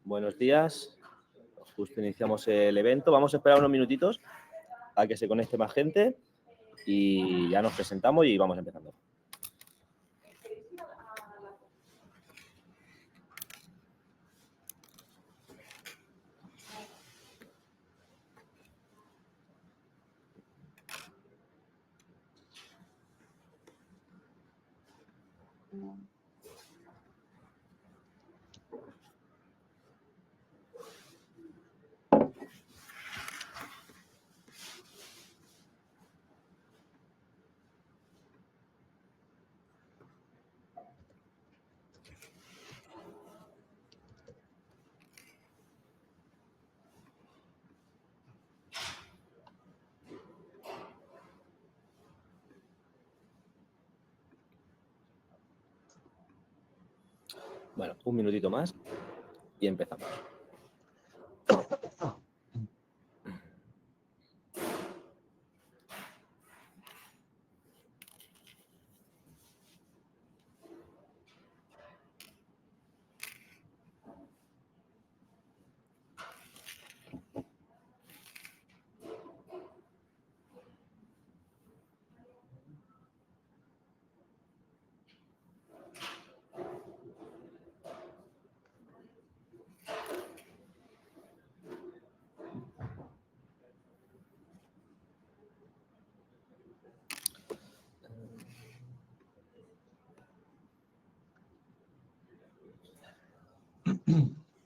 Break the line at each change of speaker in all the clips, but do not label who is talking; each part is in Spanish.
Buenos días. Justo iniciamos el evento. Vamos a esperar unos minutitos a que se conecte más gente y ya nos presentamos y vamos empezando. Bueno, un minutito más y empezamos.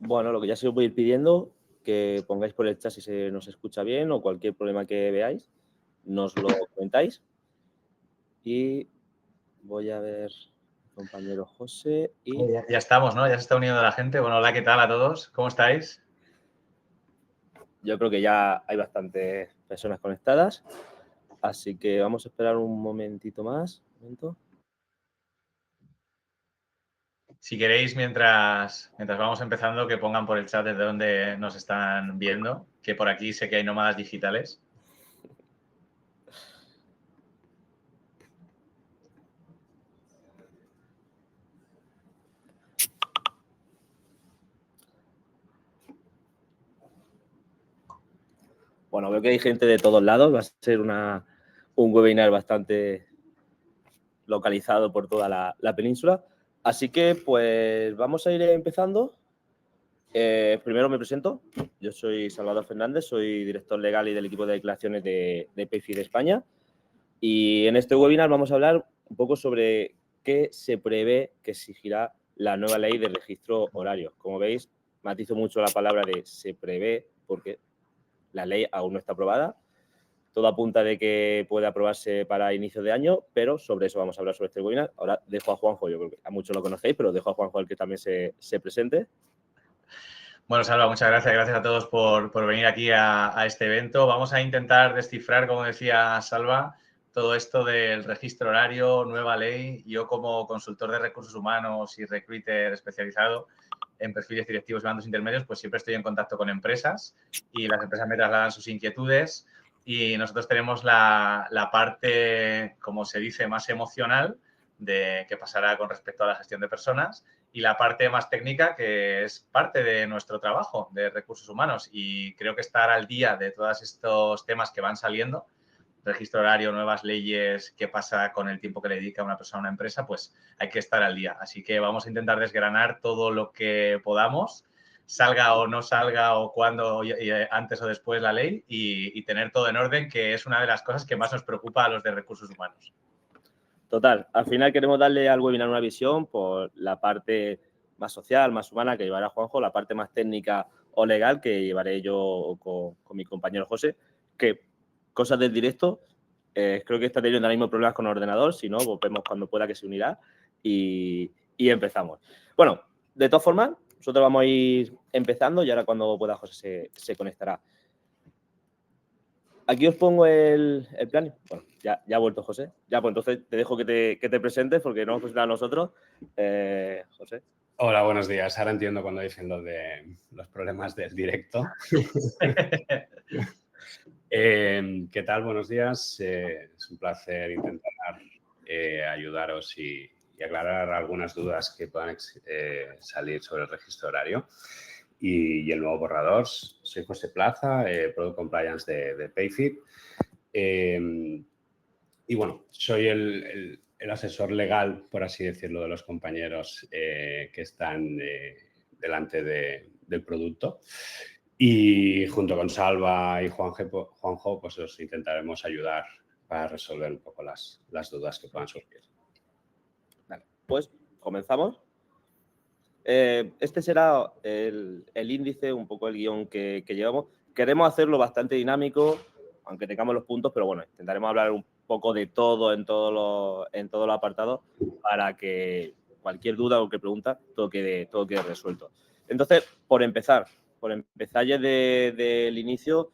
Bueno, lo que ya se os voy a ir pidiendo, que pongáis por el chat si se nos escucha bien o cualquier problema que veáis, nos lo comentáis. Y voy a ver, compañero José y...
Ya estamos, ¿no? Ya se está uniendo la gente. Bueno, hola, ¿qué tal a todos? ¿Cómo estáis?
Yo creo que ya hay bastantes personas conectadas, así que vamos a esperar un momentito más. Un momento.
Si queréis, mientras vamos empezando, que pongan por el chat desde dónde nos están viendo, que por aquí sé que hay nómadas digitales.
Bueno, veo que hay gente de todos lados, va a ser un webinar bastante localizado por toda la península. Así que, pues, vamos a ir empezando. Primero me presento. Yo soy Salvador Fernández, soy director legal y del equipo de declaraciones de PayFi de España. Y en este webinar vamos a hablar un poco sobre qué se prevé que exigirá la nueva ley de registro horario. Como veis, matizo mucho la palabra de se prevé porque la ley aún no está aprobada. Todo apunta de que puede aprobarse para inicios de año, pero sobre eso vamos a hablar sobre este webinar. Ahora dejo a Juanjo, yo creo que a muchos lo conocéis, pero dejo a Juanjo el que también se presente.
Bueno, Salva, muchas gracias. Gracias a todos por venir aquí a este evento. Vamos a intentar descifrar, como decía Salva, todo esto del registro horario, nueva ley. Yo, como consultor de recursos humanos y recruiter especializado en perfiles directivos y mandos intermedios, pues siempre estoy en contacto con empresas y las empresas me trasladan sus inquietudes y nosotros tenemos la parte, como se dice, más emocional de qué pasará con respecto a la gestión de personas y la parte más técnica, que es parte de nuestro trabajo de recursos humanos. Y creo que estar al día de todos estos temas que van saliendo, registro horario, nuevas leyes, qué pasa con el tiempo que le dedica una persona a una empresa, pues hay que estar al día. Así que vamos a intentar desgranar todo lo que podamos, salga o no salga o cuándo, antes o después la ley y tener todo en orden, que es una de las cosas que más nos preocupa a los de recursos humanos.
Total, al final queremos darle al webinar una visión por la parte más social, más humana que llevará Juanjo, la parte más técnica o legal que llevaré yo con mi compañero José, que cosas del directo, creo que está teniendo ahora mismo problemas con el ordenador, si no, pues vemos cuando pueda que se unirá y empezamos. Bueno, de todas formas, nosotros vamos a ir empezando y ahora cuando pueda José se conectará. Aquí os pongo el plan. Bueno, ya ha vuelto José. Ya, pues entonces te dejo que te presentes porque no hemos presentado a nosotros. José.
Hola, buenos días. Ahora entiendo cuando dicen lo de los problemas del directo. ¿Qué tal? Buenos días. Es un placer intentar ayudaros y aclarar algunas dudas que puedan salir sobre el registro horario. y el nuevo borrador. Soy José Plaza, Product Compliance de Payfit. Y bueno, soy el asesor legal, por así decirlo, de los compañeros que están delante del producto. Y junto con Salva y Juanjo, pues os intentaremos ayudar para resolver un poco las dudas que puedan surgir.
Vale, pues comenzamos. Este será el índice, un poco el guión que llevamos. Queremos hacerlo bastante dinámico, aunque tengamos los puntos, pero bueno, intentaremos hablar un poco de todo en todos los apartados para que cualquier duda o cualquier pregunta todo quede resuelto. Entonces, por empezar ya desde el inicio,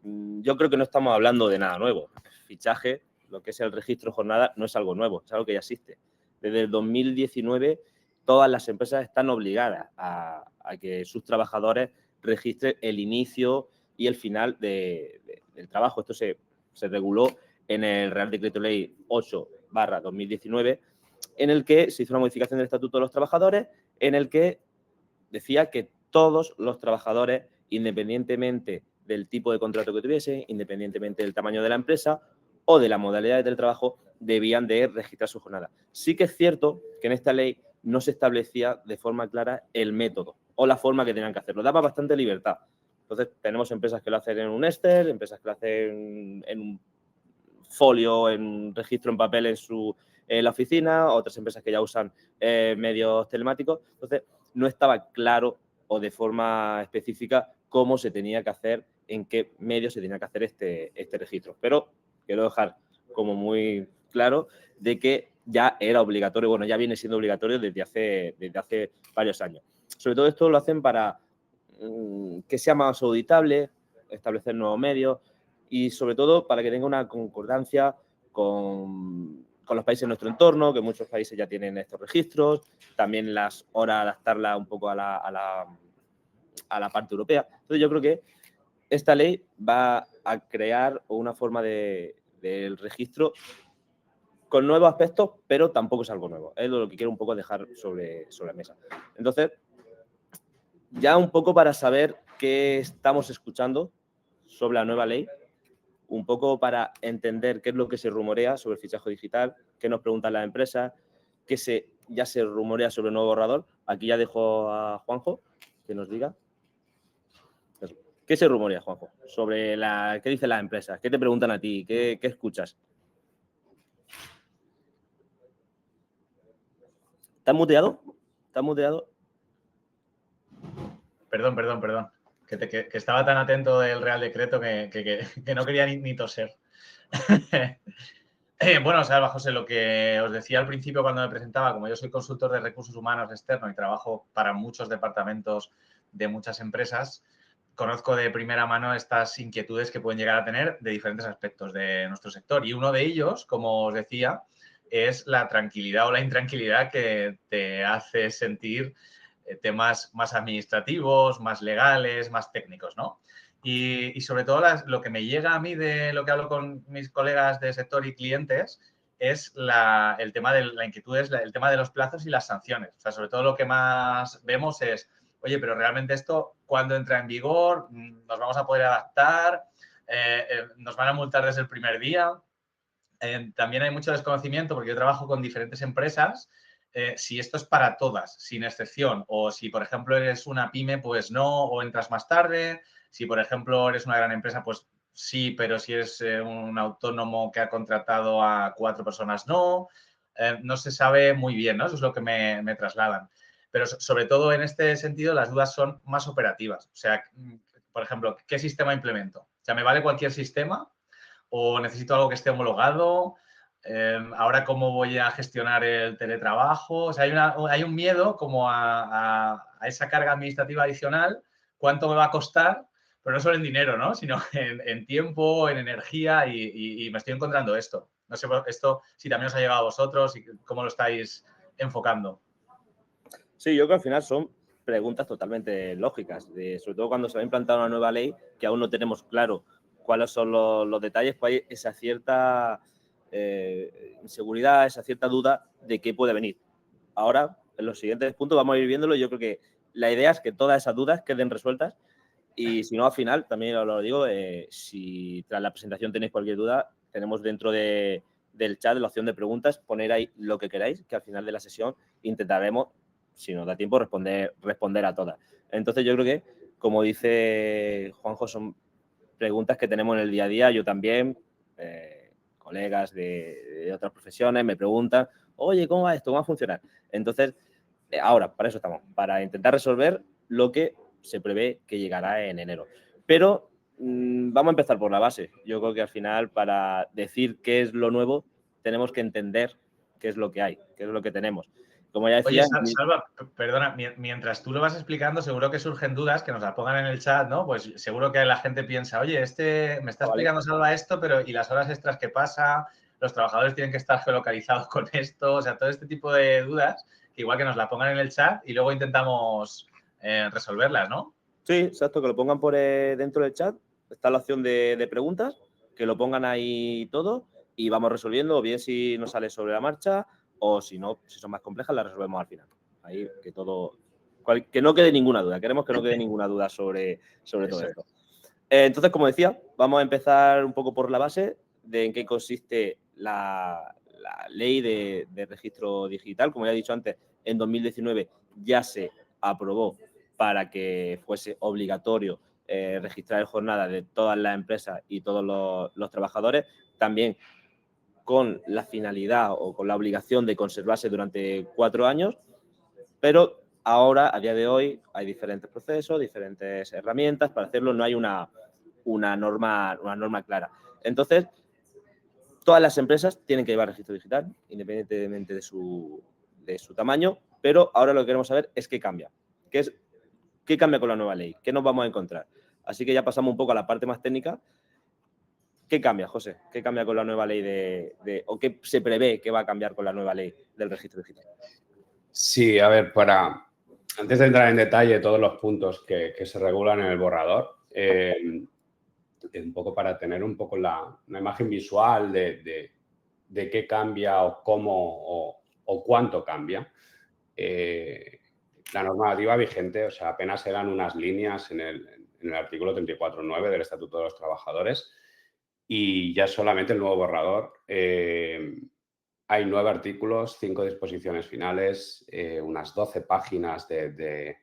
yo creo que no estamos hablando de nada nuevo. El fichaje, lo que es el registro jornada, no es algo nuevo, es algo que ya existe. Desde el 2019, todas las empresas están obligadas a que sus trabajadores registren el inicio y el final del trabajo. Esto se reguló en el Real Decreto Ley 8/2019, en el que se hizo una modificación del Estatuto de los Trabajadores, en el que decía que todos los trabajadores, independientemente del tipo de contrato que tuviesen, independientemente del tamaño de la empresa o de la modalidad de teletrabajo, debían de registrar su jornada. Sí que es cierto que en esta ley no se establecía de forma clara el método o la forma que tenían que hacerlo. Daba bastante libertad. Entonces, tenemos empresas que lo hacen en un Excel, empresas que lo hacen en un folio, en un registro en papel en la oficina, otras empresas que ya usan medios telemáticos. Entonces, no estaba claro o de forma específica cómo se tenía que hacer, en qué medio se tenía que hacer este registro. Pero quiero dejar como muy claro de que ya era obligatorio, bueno, ya viene siendo obligatorio desde hace varios años. Sobre todo esto lo hacen para que sea más auditable, establecer nuevos medios y sobre todo para que tenga una concordancia con los países de nuestro entorno, que muchos países ya tienen estos registros, también las horas adaptarla un poco a la parte europea. Entonces yo creo que esta ley va a crear una forma del registro con nuevos aspectos, pero tampoco es algo nuevo. Es lo que quiero un poco dejar sobre la mesa. Entonces, ya un poco para saber qué estamos escuchando sobre la nueva ley, un poco para entender qué es lo que se rumorea sobre el fichaje digital, qué nos preguntan las empresas, qué ya se rumorea sobre el nuevo borrador. Aquí ya dejo a Juanjo que nos diga. ¿Qué se rumorea, Juanjo? Sobre qué dicen las empresas, qué te preguntan a ti, qué escuchas. ¿Estás muteado? ¿Estás muteado?
Perdón. Que estaba tan atento del Real Decreto que no quería ni toser. Bueno, Salva, José, lo que os decía al principio cuando me presentaba, como yo soy consultor de recursos humanos externo y trabajo para muchos departamentos de muchas empresas, conozco de primera mano estas inquietudes que pueden llegar a tener de diferentes aspectos de nuestro sector. Y uno de ellos, como os decía, es la tranquilidad o la intranquilidad que te hace sentir temas más administrativos, más legales, más técnicos, ¿no? Y sobre todo lo que me llega a mí de lo que hablo con mis colegas de sector y clientes es el tema de la inquietud, es el tema de los plazos y las sanciones. O sea, sobre todo lo que más vemos es, oye, pero realmente esto, ¿cuándo entra en vigor? ¿Nos vamos a poder adaptar? ¿Nos van a multar desde el primer día? También hay mucho desconocimiento porque yo trabajo con diferentes empresas. Si esto es para todas, sin excepción, o si, por ejemplo, eres una pyme, pues no, o entras más tarde. Si, por ejemplo, eres una gran empresa, pues sí, pero si eres un autónomo que ha contratado a 4 personas, no. No se sabe muy bien, ¿no? Eso es lo que me trasladan. Pero sobre todo en este sentido, las dudas son más operativas. O sea, por ejemplo, ¿qué sistema implemento? O sea, ¿me vale cualquier sistema? ¿O necesito algo que esté homologado? Ahora, ¿cómo voy a gestionar el teletrabajo? O sea, hay un miedo como a esa carga administrativa adicional. ¿Cuánto me va a costar? Pero no solo en dinero, ¿no? Sino en tiempo, en energía y me estoy encontrando esto. No sé esto si también os ha llegado a vosotros y cómo lo estáis enfocando.
Sí, yo creo que al final son preguntas totalmente lógicas, sobre todo cuando se va a implantar una nueva ley que aún no tenemos claro cuáles son los detalles, pues hay esa cierta inseguridad, esa cierta duda de qué puede venir. Ahora, en los siguientes puntos vamos a ir viéndolo. Yo creo que la idea es que todas esas dudas queden resueltas y si no, al final, también os lo digo, si tras la presentación tenéis cualquier duda, tenemos dentro del chat la opción de preguntas, poner ahí lo que queráis, que al final de la sesión intentaremos, si nos da tiempo, responder a todas. Entonces yo creo que, como dice Juanjo, son preguntas que tenemos en el día a día, yo también, colegas de otras profesiones me preguntan, oye, ¿cómo va esto? ¿Cómo va a funcionar? Entonces, ahora, para eso estamos, para intentar resolver lo que se prevé que llegará en enero. Pero vamos a empezar por la base. Yo creo que al final, para decir qué es lo nuevo, tenemos que entender qué es lo que hay, qué es lo que tenemos. Como ya decía...
Oye, Salva, perdona, mientras tú lo vas explicando, seguro que surgen dudas, que nos las pongan en el chat, ¿no? Pues seguro que la gente piensa, oye, me está explicando Salva esto, pero ¿y las horas extras qué pasa? Los trabajadores tienen que estar geolocalizados con esto, o sea, todo este tipo de dudas, que igual que nos la pongan en el chat y luego intentamos resolverlas, ¿no?
Sí, exacto, que lo pongan por dentro del chat, está la opción de preguntas, que lo pongan ahí todo y vamos resolviendo, o bien si nos sale sobre la marcha, o si no, si son más complejas, las resolvemos al final. Ahí que todo, que no quede ninguna duda, queremos que no quede ninguna duda sobre todo esto. Entonces, como decía, vamos a empezar un poco por la base de en qué consiste la ley de registro digital. Como ya he dicho antes, en 2019 ya se aprobó para que fuese obligatorio registrar en jornada de todas las empresas y todos los trabajadores, también con la finalidad o con la obligación de conservarse durante 4 años, pero ahora, a día de hoy, hay diferentes procesos, diferentes herramientas para hacerlo, no hay una norma clara. Entonces, todas las empresas tienen que llevar registro digital, independientemente de su tamaño, pero ahora lo que queremos saber es qué cambia. ¿Qué cambia con la nueva ley? ¿Qué nos vamos a encontrar? Así que ya pasamos un poco a la parte más técnica. ¿Qué cambia, José? ¿Qué cambia con la nueva ley o qué se prevé que va a cambiar con la nueva ley del registro digital?
Sí, a ver, antes de entrar en detalle todos los puntos que se regulan en el borrador, un poco para tener un poco una imagen visual de qué cambia o cómo o cuánto cambia. La normativa vigente, o sea, apenas eran unas líneas en el artículo 34.9 del Estatuto de los Trabajadores y ya solamente el nuevo borrador. Hay 9 artículos, 5 disposiciones finales, unas 12 páginas de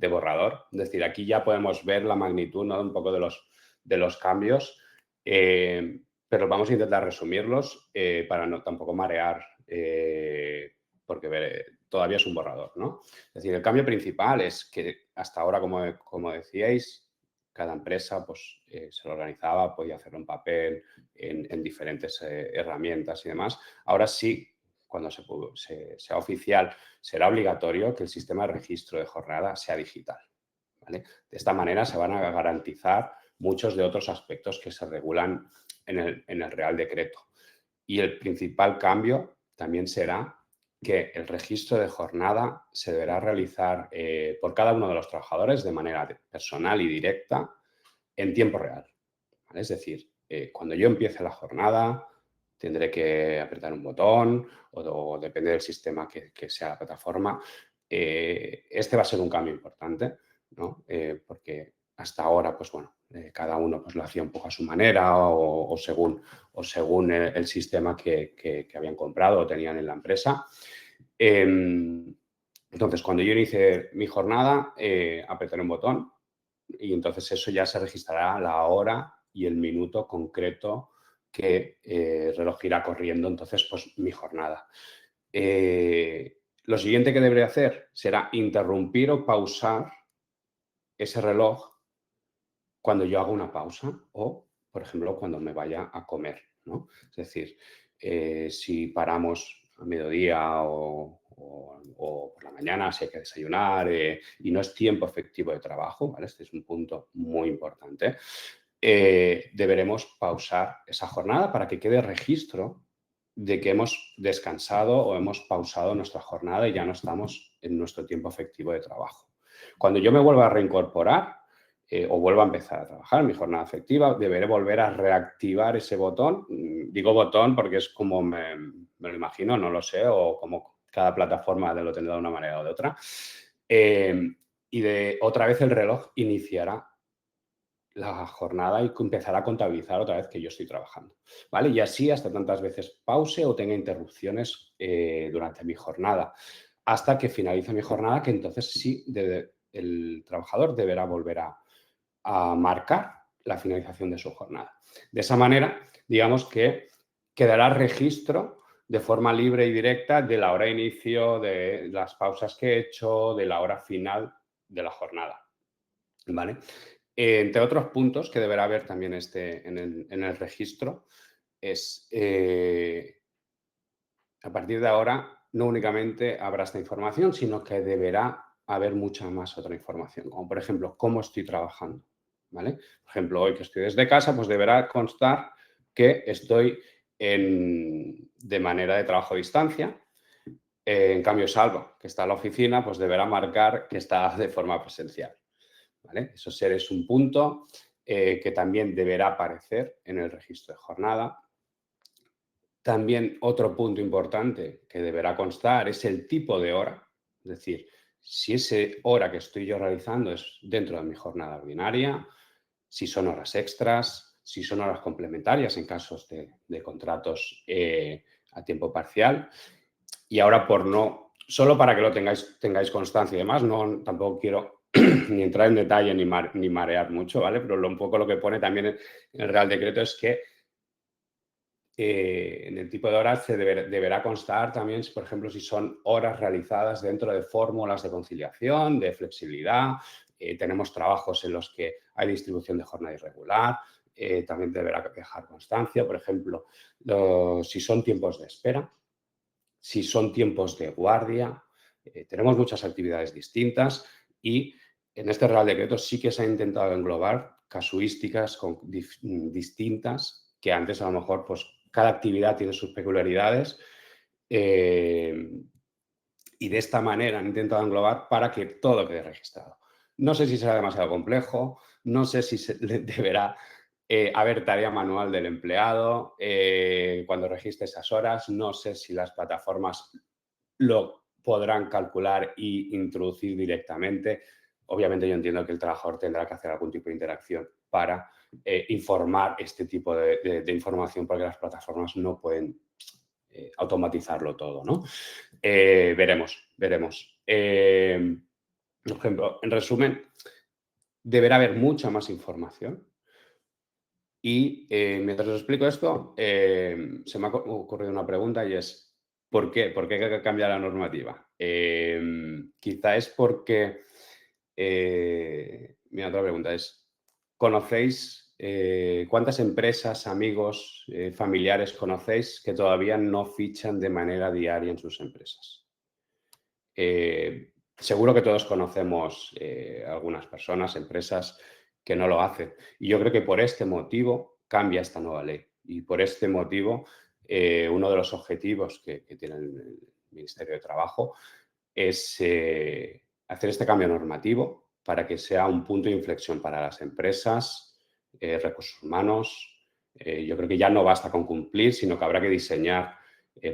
borrador. Es decir, aquí ya podemos ver la magnitud, ¿no?, un poco de los cambios, pero vamos a intentar resumirlos para no tampoco marear, porque todavía es un borrador, ¿no? Es decir, el cambio principal es que hasta ahora, como decíais, cada empresa pues, se lo organizaba, podía hacerlo en papel, en diferentes herramientas y demás. Ahora sí, cuando sea oficial, será obligatorio que el sistema de registro de jornada sea digital, ¿vale? De esta manera se van a garantizar muchos de otros aspectos que se regulan en el Real Decreto. Y el principal cambio también será que el registro de jornada se deberá realizar por cada uno de los trabajadores de manera personal y directa en tiempo real, ¿vale? Es decir, cuando yo empiece la jornada tendré que apretar un botón o depende del sistema que sea la plataforma. Este va a ser un cambio importante, ¿no? Porque hasta ahora, pues bueno, cada uno pues, lo hacía un poco a su manera o según el sistema que habían comprado o tenían en la empresa. Entonces, cuando yo inicie mi jornada, apretaré un botón y entonces eso ya se registrará la hora y el minuto concreto que el reloj irá corriendo, entonces, pues mi jornada. Lo siguiente que deberé hacer será interrumpir o pausar ese reloj cuando yo hago una pausa o, por ejemplo, cuando me vaya a comer, ¿no? Es decir, si paramos a mediodía o por la mañana, si hay que desayunar y no es tiempo efectivo de trabajo, ¿vale? Este es un punto muy importante. Deberemos pausar esa jornada para que quede registro de que hemos descansado o hemos pausado nuestra jornada y ya no estamos en nuestro tiempo efectivo de trabajo. Cuando yo me vuelva a reincorporar o vuelva a empezar a trabajar en mi jornada efectiva, deberé volver a reactivar ese botón. Digo botón porque es como me lo imagino, no lo sé, o como cada plataforma lo tendrá de una manera o de otra. y otra vez el reloj iniciará la jornada y empezará a contabilizar otra vez que yo estoy trabajando, ¿vale? Y así hasta tantas veces pause o tenga interrupciones durante mi jornada, hasta que finalice mi jornada, que entonces sí, el trabajador deberá volver a marcar la finalización de su jornada. De esa manera, digamos que quedará registro de forma libre y directa de la hora de inicio, de las pausas que he hecho, de la hora final de la jornada, ¿vale? Entre otros puntos que deberá haber también en el registro es, a partir de ahora, no únicamente habrá esta información, sino que deberá haber mucha más otra información, como por ejemplo, cómo estoy trabajando, ¿vale? Por ejemplo, hoy que estoy desde casa, pues deberá constar que estoy de manera de trabajo a distancia. En cambio, Salva, que está en la oficina, pues deberá marcar que está de forma presencial, ¿vale? Eso es un punto que también deberá aparecer en el registro de jornada. También otro punto importante que deberá constar es el tipo de hora, es decir, si esa hora que estoy yo realizando es dentro de mi jornada ordinaria, si son horas extras, si son horas complementarias en casos de contratos a tiempo parcial. Y ahora solo para que lo tengáis constancia y demás, tampoco quiero ni entrar en detalle ni marear mucho, ¿vale? Pero un poco lo que pone también en el Real Decreto es que en el tipo de horas deberá constar también, por ejemplo, si son horas realizadas dentro de fórmulas de conciliación, de flexibilidad. Tenemos trabajos en los que hay distribución de jornada irregular. También deberá dejar constancia, por ejemplo, si son tiempos de espera, si son tiempos de guardia. Tenemos muchas actividades distintas y en este Real Decreto sí que se ha intentado englobar casuísticas distintas que antes a lo mejor pues cada actividad tiene sus peculiaridades y de esta manera han intentado englobar para que todo quede registrado. No sé si será demasiado complejo, no sé si deberá haber tarea manual del empleado cuando registre esas horas, no sé si las plataformas lo podrán calcular e introducir directamente. Obviamente yo entiendo que el trabajador tendrá que hacer algún tipo de interacción para informar este tipo de información porque las plataformas no pueden automatizarlo todo, ¿no? Veremos. Por ejemplo, en resumen, deberá haber mucha más información y mientras os explico esto, se me ha ocurrido una pregunta y es ¿por qué? ¿Por qué hay que cambiar la normativa? Quizá es porque mi otra pregunta es, ¿conocéis cuántas empresas, amigos, familiares conocéis que todavía no fichan de manera diaria en sus empresas? Seguro que todos conocemos algunas personas, empresas que no lo hacen. Y yo creo que por este motivo cambia esta nueva ley. Y por este motivo, uno de los objetivos que tiene el Ministerio de Trabajo es hacer este cambio normativo para que sea un punto de inflexión para las empresas, recursos humanos. Yo creo que ya no basta con cumplir, sino que habrá que diseñar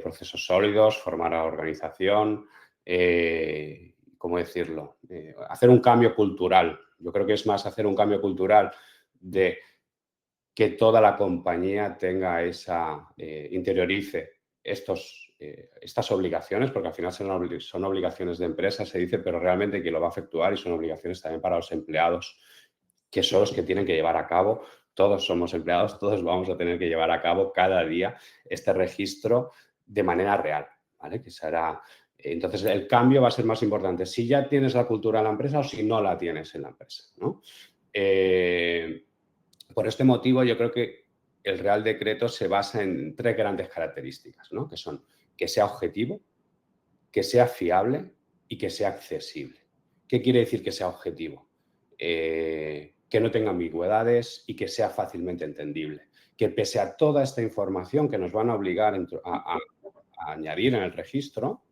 procesos sólidos, formar a la organización, ¿cómo decirlo? Hacer un cambio cultural. Yo creo que es más hacer un cambio cultural de que toda la compañía tenga interiorice estas obligaciones, porque al final son obligaciones de empresa, se dice, pero realmente quien lo va a efectuar y son obligaciones también para los empleados, que son los que tienen que llevar a cabo. Todos somos empleados, todos vamos a tener que llevar a cabo cada día este registro de manera real, ¿vale? Que será... Entonces, el cambio va a ser más importante si ya tienes la cultura en la empresa o si no la tienes en la empresa, ¿no? Por este motivo, yo creo que el Real Decreto se basa en 3 grandes características, ¿no? Que son que sea objetivo, que sea fiable y que sea accesible. ¿Qué quiere decir que sea objetivo? Que no tenga ambigüedades y que sea fácilmente entendible. Que pese a toda esta información que nos van a obligar a añadir en el registro,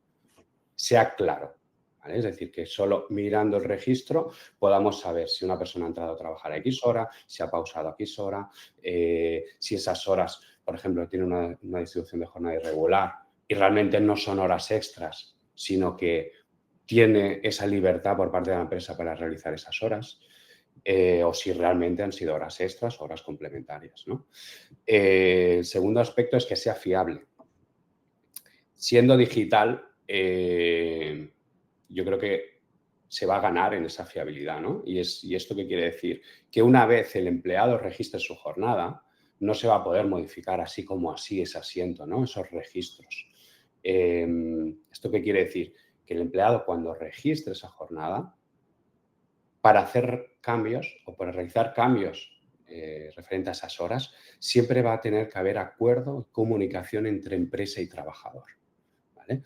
sea claro. ¿Vale? Es decir, que solo mirando el registro podamos saber si una persona ha entrado a trabajar a X hora, si ha pausado a X hora, si esas horas, por ejemplo, tienen una distribución de jornada irregular y realmente no son horas extras, sino que tiene esa libertad por parte de la empresa para realizar esas horas, o si realmente han sido horas extras o horas complementarias, ¿no? El segundo aspecto es que sea fiable. Siendo digital, yo creo que se va a ganar en esa fiabilidad, ¿no? ¿Y esto qué quiere decir? Que una vez el empleado registre su jornada, no se va a poder modificar así como así ese asiento, ¿no? Esos registros. ¿Esto qué quiere decir? Que el empleado, cuando registre esa jornada, para hacer cambios o para realizar cambios referente a esas horas, siempre va a tener que haber acuerdo, comunicación entre empresa y trabajador, ¿vale?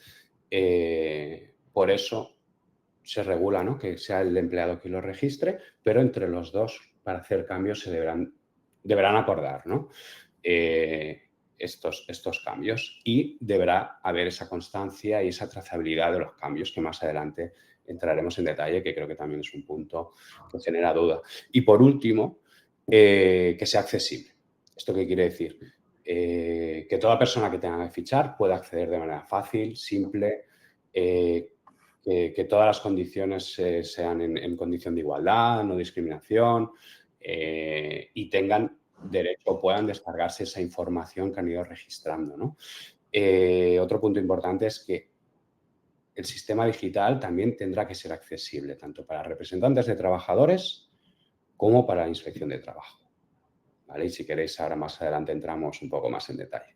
Por eso se regula, ¿no?, que sea el empleado quien lo registre, pero entre los dos, para hacer cambios, se deberán acordar, ¿no?, estos cambios, y deberá haber esa constancia y esa trazabilidad de los cambios, que más adelante entraremos en detalle, que creo que también es un punto que genera duda. Y por último, que sea accesible. ¿Esto qué quiere decir? Que toda persona que tenga que fichar pueda acceder de manera fácil, simple, que todas las condiciones sean en condición de igualdad, no discriminación, y tengan derecho o puedan descargarse esa información que han ido registrando, ¿no? Otro punto importante es que el sistema digital también tendrá que ser accesible tanto para representantes de trabajadores como para la inspección de trabajo, ¿vale? Y si queréis, ahora más adelante entramos un poco más en detalle.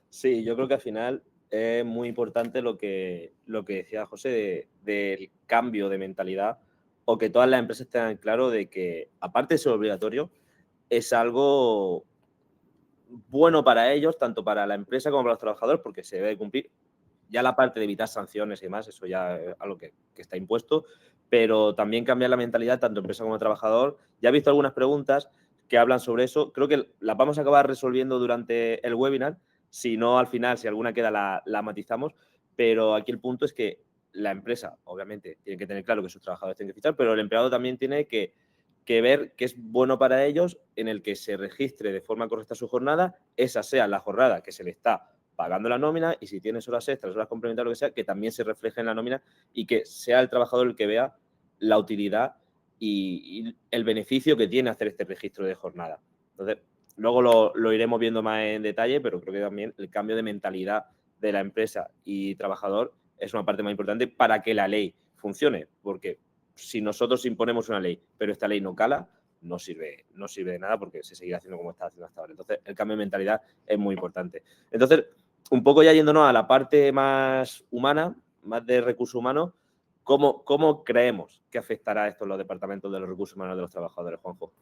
Sí, yo creo que al final es muy importante lo que decía José del cambio de mentalidad, o que todas las empresas tengan claro de que, aparte de ser obligatorio, es algo bueno para ellos, tanto para la empresa como para los trabajadores, porque se debe cumplir. Ya la parte de evitar sanciones y demás, eso ya es algo que está impuesto, pero también cambiar la mentalidad tanto empresa como trabajador. Ya he visto algunas preguntas que hablan sobre eso. Creo que las vamos a acabar resolviendo durante el webinar. Si no, al final, si alguna queda, la matizamos. Pero aquí el punto es que la empresa, obviamente, tiene que tener claro que sus trabajadores tienen que fichar, pero el empleado también tiene que ver que es bueno para ellos en el que se registre de forma correcta su jornada, esa sea la jornada que se le está pagando la nómina, y si tienes horas extras, horas complementarias, lo que sea, que también se refleje en la nómina y que sea el trabajador el que vea la utilidad y el beneficio que tiene hacer este registro de jornada. Entonces, luego lo iremos viendo más en detalle, pero creo que también el cambio de mentalidad de la empresa y trabajador es una parte más importante para que la ley funcione, porque si nosotros imponemos una ley, pero esta ley no cala, no sirve de nada, porque se seguirá haciendo como está haciendo hasta ahora. Entonces, el cambio de mentalidad es muy importante. Entonces, un poco ya yéndonos a la parte más humana, más de recursos humanos, ¿cómo creemos que afectará esto en los departamentos de los recursos humanos de los trabajadores, Juanjo?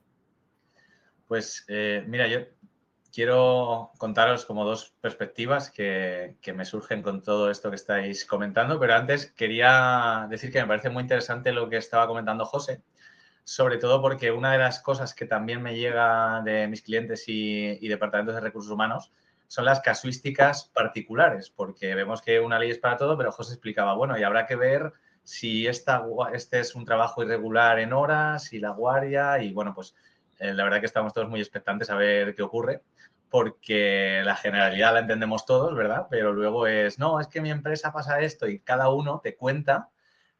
Pues mira, yo quiero contaros como dos perspectivas que me surgen con todo esto que estáis comentando, pero antes quería decir que me parece muy interesante lo que estaba comentando José, sobre todo porque una de las cosas que también me llega de mis clientes y departamentos de recursos humanos son las casuísticas particulares, porque vemos que una ley es para todo, pero José explicaba, bueno, y habrá que ver si este es un trabajo irregular en horas y la guardia, y bueno, pues la verdad que estamos todos muy expectantes a ver qué ocurre, porque la generalidad la entendemos todos, ¿verdad? Pero luego no, es que mi empresa pasa esto, y cada uno te cuenta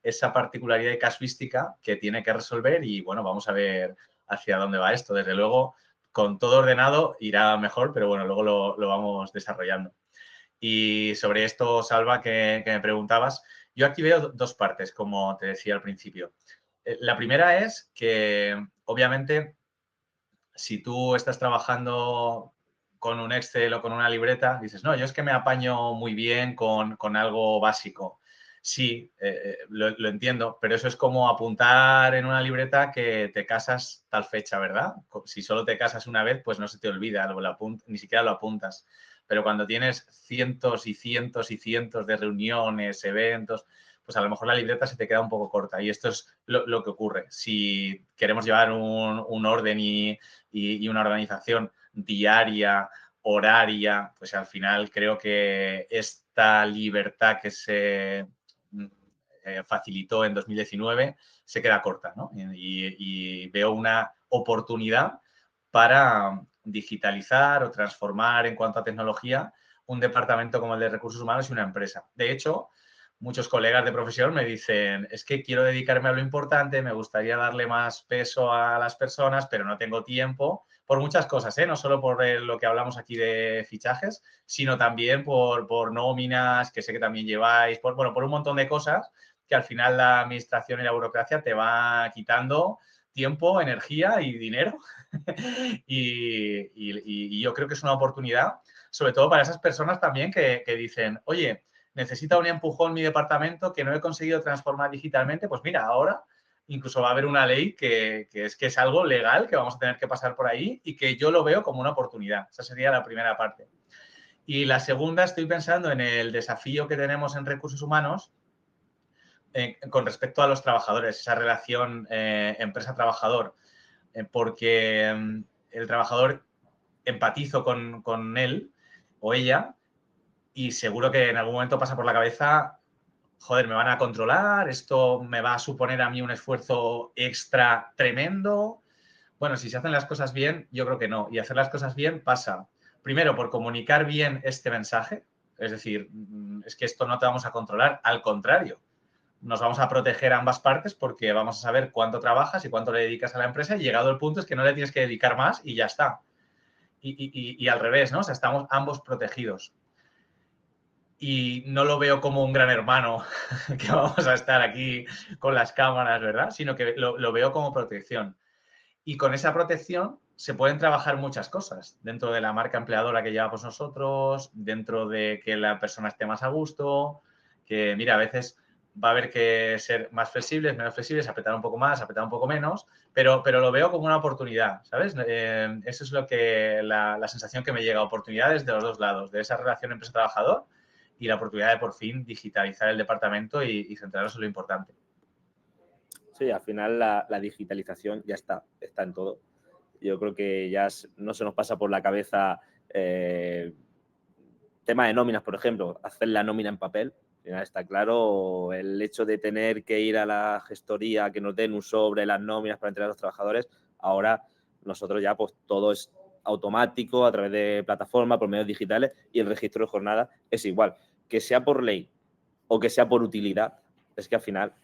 esa particularidad y casuística que tiene que resolver, y bueno, vamos a ver hacia dónde va esto. Desde luego, con todo ordenado irá mejor, pero bueno, luego lo vamos desarrollando. Y sobre esto, Salva, que me preguntabas, yo aquí veo dos partes, como te decía al principio. La primera es que, obviamente, si tú estás trabajando con un Excel o con una libreta, dices, no, yo es que me apaño muy bien con algo básico. Sí, lo entiendo, pero eso es como apuntar en una libreta que te casas tal fecha, ¿verdad? Si solo te casas una vez, pues no se te olvida, ni siquiera lo apuntas. Pero cuando tienes cientos y cientos y cientos de reuniones, eventos, pues a lo mejor la libreta se te queda un poco corta. Y esto es lo que ocurre. Si queremos llevar un orden y una organización diaria, horaria, pues al final creo que esta libertad que se facilitó en 2019 se queda corta, ¿no? Y veo una oportunidad para digitalizar o transformar en cuanto a tecnología un departamento como el de recursos humanos y una empresa. De hecho, muchos colegas de profesión me dicen, es que quiero dedicarme a lo importante, me gustaría darle más peso a las personas, pero no tengo tiempo, por muchas cosas, ¿eh? No solo por lo que hablamos aquí de fichajes, sino también por nóminas, que sé que también lleváis, por un montón de cosas que al final la administración y la burocracia te va quitando tiempo, energía y dinero. y yo creo que es una oportunidad, sobre todo para esas personas también que dicen, oye, necesita un empujón mi departamento que no he conseguido transformar digitalmente, pues mira, ahora incluso va a haber una ley que es algo legal, que vamos a tener que pasar por ahí y que yo lo veo como una oportunidad. Esa sería la primera parte. Y la segunda, estoy pensando en el desafío que tenemos en recursos humanos con respecto a los trabajadores, esa relación empresa-trabajador, porque el trabajador empatizo con él o ella y seguro que en algún momento pasa por la cabeza, joder, me van a controlar, esto me va a suponer a mí un esfuerzo extra tremendo. Bueno, si se hacen las cosas bien, yo creo que no. Y hacer las cosas bien pasa, primero, por comunicar bien este mensaje. Es decir, es que esto no te vamos a controlar, al contrario. Nos vamos a proteger a ambas partes porque vamos a saber cuánto trabajas y cuánto le dedicas a la empresa y llegado el punto es que no le tienes que dedicar más y ya está. Y al revés, ¿no? O sea, estamos ambos protegidos. Y no lo veo como un gran hermano que vamos a estar aquí con las cámaras, ¿verdad? Sino que lo veo como protección. Y con esa protección se pueden trabajar muchas cosas dentro de la marca empleadora que llevamos nosotros, dentro de que la persona esté más a gusto, que mira, a veces va a haber que ser más flexibles, menos flexibles, apretar un poco más, apretar un poco menos, pero lo veo como una oportunidad, ¿sabes? Eso es lo que la sensación que me llega, oportunidades de los dos lados, de esa relación empresa-trabajador y la oportunidad de por fin digitalizar el departamento y centrarnos en lo importante.
Sí, al final la digitalización ya está en todo. Yo creo que ya no se nos pasa por la cabeza tema de nóminas, por ejemplo, hacer la nómina en papel. Ya está claro, el hecho de tener que ir a la gestoría que nos den un sobre las nóminas para entregar a los trabajadores, ahora nosotros ya pues todo es automático a través de plataformas, por medios digitales y el registro de jornada es igual. Que sea por ley o que sea por utilidad, es que al final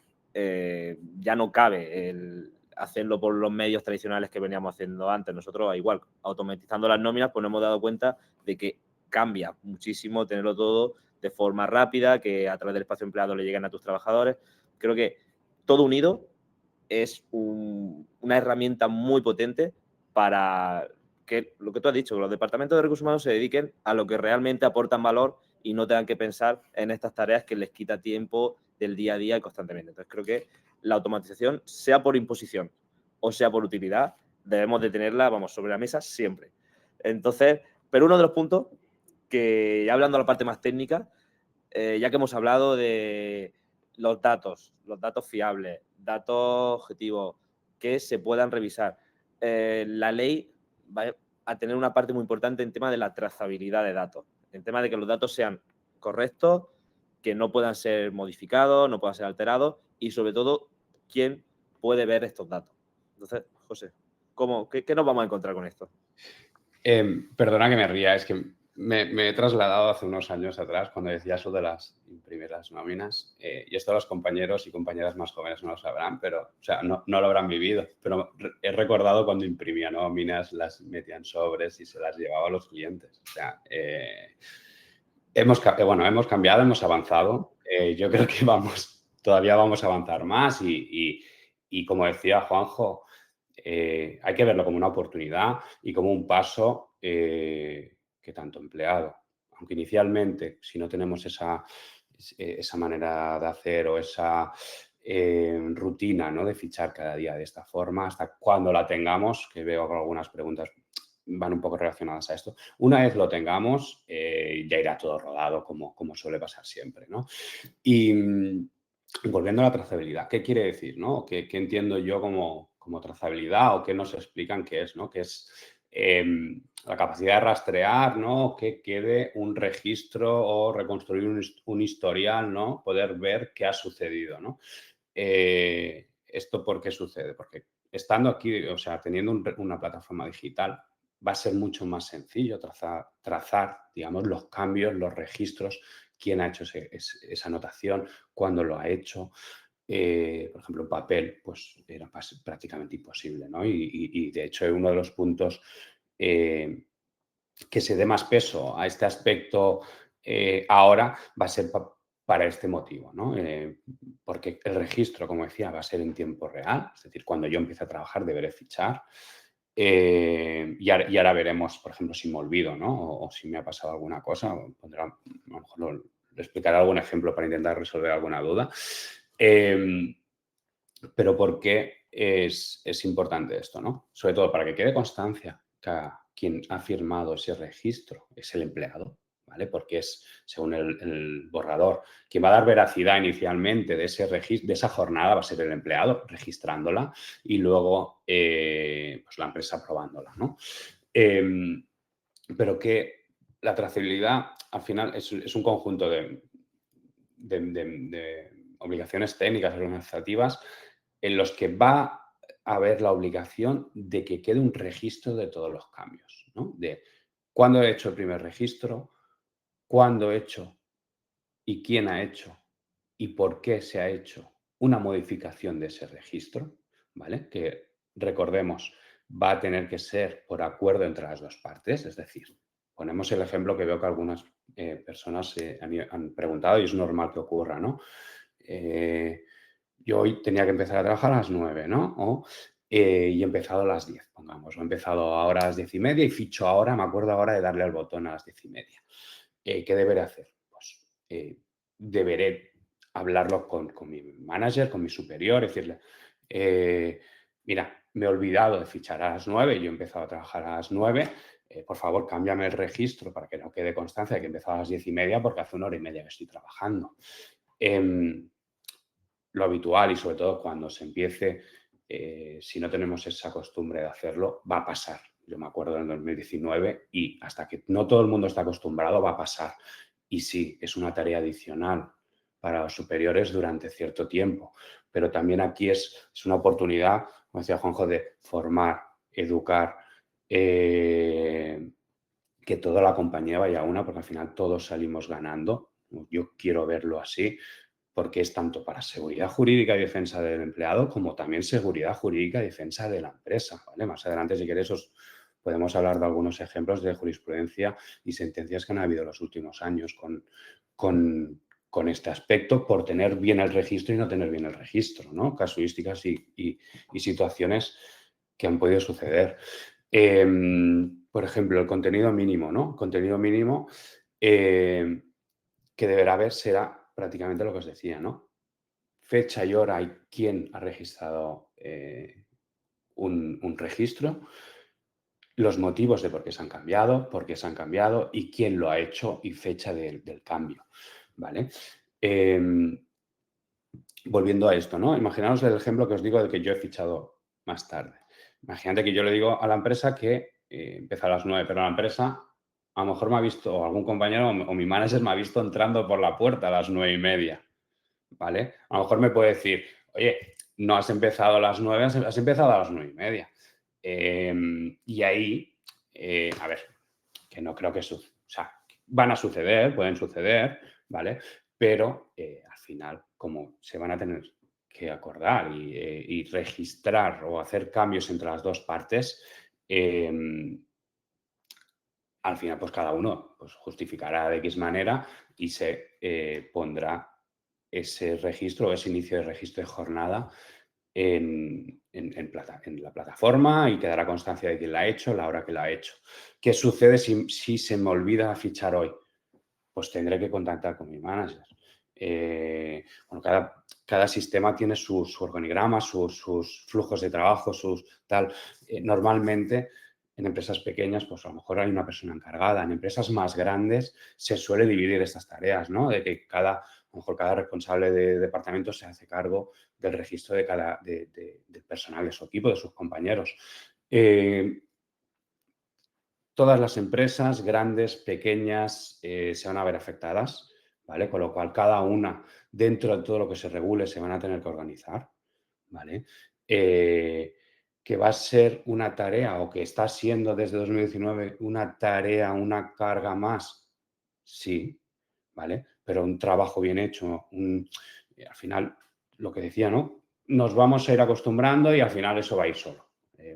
ya no cabe el hacerlo por los medios tradicionales que veníamos haciendo antes. Nosotros, igual, automatizando las nóminas, pues nos hemos dado cuenta de que cambia muchísimo tenerlo todo de forma rápida, que a través del espacio empleado le lleguen a tus trabajadores. Creo que todo unido es una herramienta muy potente para que, lo que tú has dicho, que los departamentos de recursos humanos se dediquen a lo que realmente aportan valor y no tengan que pensar en estas tareas que les quita tiempo del día a día y constantemente. Entonces, creo que la automatización, sea por imposición o sea por utilidad, debemos de tenerla, vamos, sobre la mesa siempre. Entonces, pero uno de los puntos que, ya hablando de la parte más técnica, ya que hemos hablado de los datos fiables, datos objetivos que se puedan revisar, la ley va a tener una parte muy importante en tema de la trazabilidad de datos, en tema de que los datos sean correctos, que no puedan ser modificados, no puedan ser alterados y sobre todo, quién puede ver estos datos. Entonces, José, ¿qué nos vamos a encontrar con esto?
Perdona que me ría, es que me he trasladado hace unos años atrás cuando decía eso de las primeras nóminas. Y esto los compañeros y compañeras más jóvenes no lo sabrán, pero, o sea, no lo habrán vivido. Pero he recordado cuando imprimía nóminas, las metía en sobres y se las llevaba a los clientes. O sea, hemos cambiado, hemos avanzado. Yo creo que todavía vamos a avanzar más y como decía Juanjo, hay que verlo como una oportunidad y como un paso que tanto empleado, aunque inicialmente, si no tenemos esa manera de hacer o esa rutina, ¿no?, de fichar cada día de esta forma, hasta cuando la tengamos, que veo que algunas preguntas van un poco relacionadas a esto. Una vez lo tengamos, ya irá todo rodado, como suele pasar siempre, ¿no? Y volviendo a la trazabilidad, ¿qué quiere decir, no? ¿Qué entiendo yo como trazabilidad o qué nos explican qué es, ¿no? Que es la capacidad de rastrear, ¿no? Que quede un registro o reconstruir un historial, ¿no? Poder ver qué ha sucedido, ¿no? ¿Esto por qué sucede? Porque estando aquí, o sea, teniendo una plataforma digital, va a ser mucho más sencillo trazar, digamos, los cambios, los registros quién ha hecho esa anotación, cuándo lo ha hecho. Por ejemplo, en papel, pues era prácticamente imposible, ¿no? Y de hecho, uno de los puntos que se dé más peso a este aspecto ahora va a ser para este motivo, ¿no? Porque el registro, como decía, va a ser en tiempo real, es decir, cuando yo empiece a trabajar deberé fichar. Y ahora veremos, por ejemplo, si me olvido, ¿no? O si me ha pasado alguna cosa, a lo mejor le explicaré algún ejemplo para intentar resolver alguna duda. Pero ¿por qué es importante esto, ¿no? Sobre todo para que quede constancia que quien ha firmado ese registro es el empleado, ¿vale? Porque es, según el borrador, quien va a dar veracidad inicialmente de ese registro, de esa jornada va a ser el empleado, registrándola, y luego pues la empresa aprobándola, ¿no? Pero que la trazabilidad, al final, es un conjunto de obligaciones técnicas, organizativas, en los que va a haber la obligación de que quede un registro de todos los cambios, ¿no? De cuándo he hecho el primer registro, cuándo he hecho y quién ha hecho y por qué se ha hecho una modificación de ese registro, ¿vale? Que, recordemos, va a tener que ser por acuerdo entre las dos partes, es decir, ponemos el ejemplo que veo que algunas personas han preguntado y es normal que ocurra, ¿no? Yo hoy tenía que empezar a trabajar a las 9, ¿no? Y he empezado a las 10, pongamos. O he empezado ahora a las 10:30 y ficho ahora, me acuerdo ahora de darle al botón a las 10:30. ¿Qué deberé hacer? Pues deberé hablarlo con mi manager, con mi superior, decirle, mira, me he olvidado de fichar a las 9, yo he empezado a trabajar a las 9, por favor, cámbiame el registro para que no quede constancia de que he empezado a las 10:30 porque hace 1 hora y media que estoy trabajando. Lo habitual y sobre todo cuando se empiece, si no tenemos esa costumbre de hacerlo, va a pasar. Yo me acuerdo en 2019 y hasta que no todo el mundo está acostumbrado va a pasar. Y sí, es una tarea adicional para los superiores durante cierto tiempo, pero también aquí es una oportunidad, como decía Juanjo, de formar, educar, que toda la compañía vaya a una, porque al final todos salimos ganando. Yo quiero verlo así, porque es tanto para seguridad jurídica y defensa del empleado como también seguridad jurídica y defensa de la empresa, ¿vale? Más adelante, si queréis, podemos hablar de algunos ejemplos de jurisprudencia y sentencias que han habido en los últimos años con este aspecto por tener bien el registro y no tener bien el registro, ¿no? Casuísticas y situaciones que han podido suceder. Por ejemplo, el contenido mínimo, ¿no? Contenido mínimo que deberá haber será prácticamente lo que os decía, ¿no? Fecha y hora y quién ha registrado un registro, los motivos de por qué se han cambiado y quién lo ha hecho y fecha del cambio, ¿vale? Volviendo a esto, ¿no? Imaginaos el ejemplo que os digo de que yo he fichado más tarde. Imagínate que yo le digo a la empresa que empieza a las 9, pero la empresa a lo mejor me ha visto, o algún compañero o mi manager me ha visto entrando por la puerta a las 9:30, ¿vale? A lo mejor me puede decir, oye, no has empezado a las 9, has empezado a las 9:30. Y ahí, a ver, que no creo que suceda, o sea, van a suceder, pueden suceder, ¿vale? Pero al final, como se van a tener que acordar y registrar o hacer cambios entre las dos partes, al final, pues cada uno pues, justificará de X manera y se pondrá ese registro o ese inicio de registro de jornada en la plataforma y quedará constancia de quién la ha hecho, la hora que la ha hecho. ¿Qué sucede si se me olvida fichar hoy? Pues tendré que contactar con mi manager. Bueno, cada sistema tiene su organigrama, sus flujos de trabajo, sus tal. Normalmente en empresas pequeñas, pues a lo mejor hay una persona encargada. En empresas más grandes se suele dividir estas tareas, ¿no? De que a lo mejor cada responsable de departamento se hace cargo del registro del personal de su equipo, de sus compañeros. Todas las empresas, grandes, pequeñas, se van a ver afectadas, ¿vale? Con lo cual, cada una, dentro de todo lo que se regule, se van a tener que organizar, ¿vale? Que va a ser una tarea, o que está siendo desde 2019 una tarea, una carga más, sí, ¿vale? pero un trabajo bien hecho, al final, lo que decía, ¿no? Nos vamos a ir acostumbrando y al final eso va a ir solo.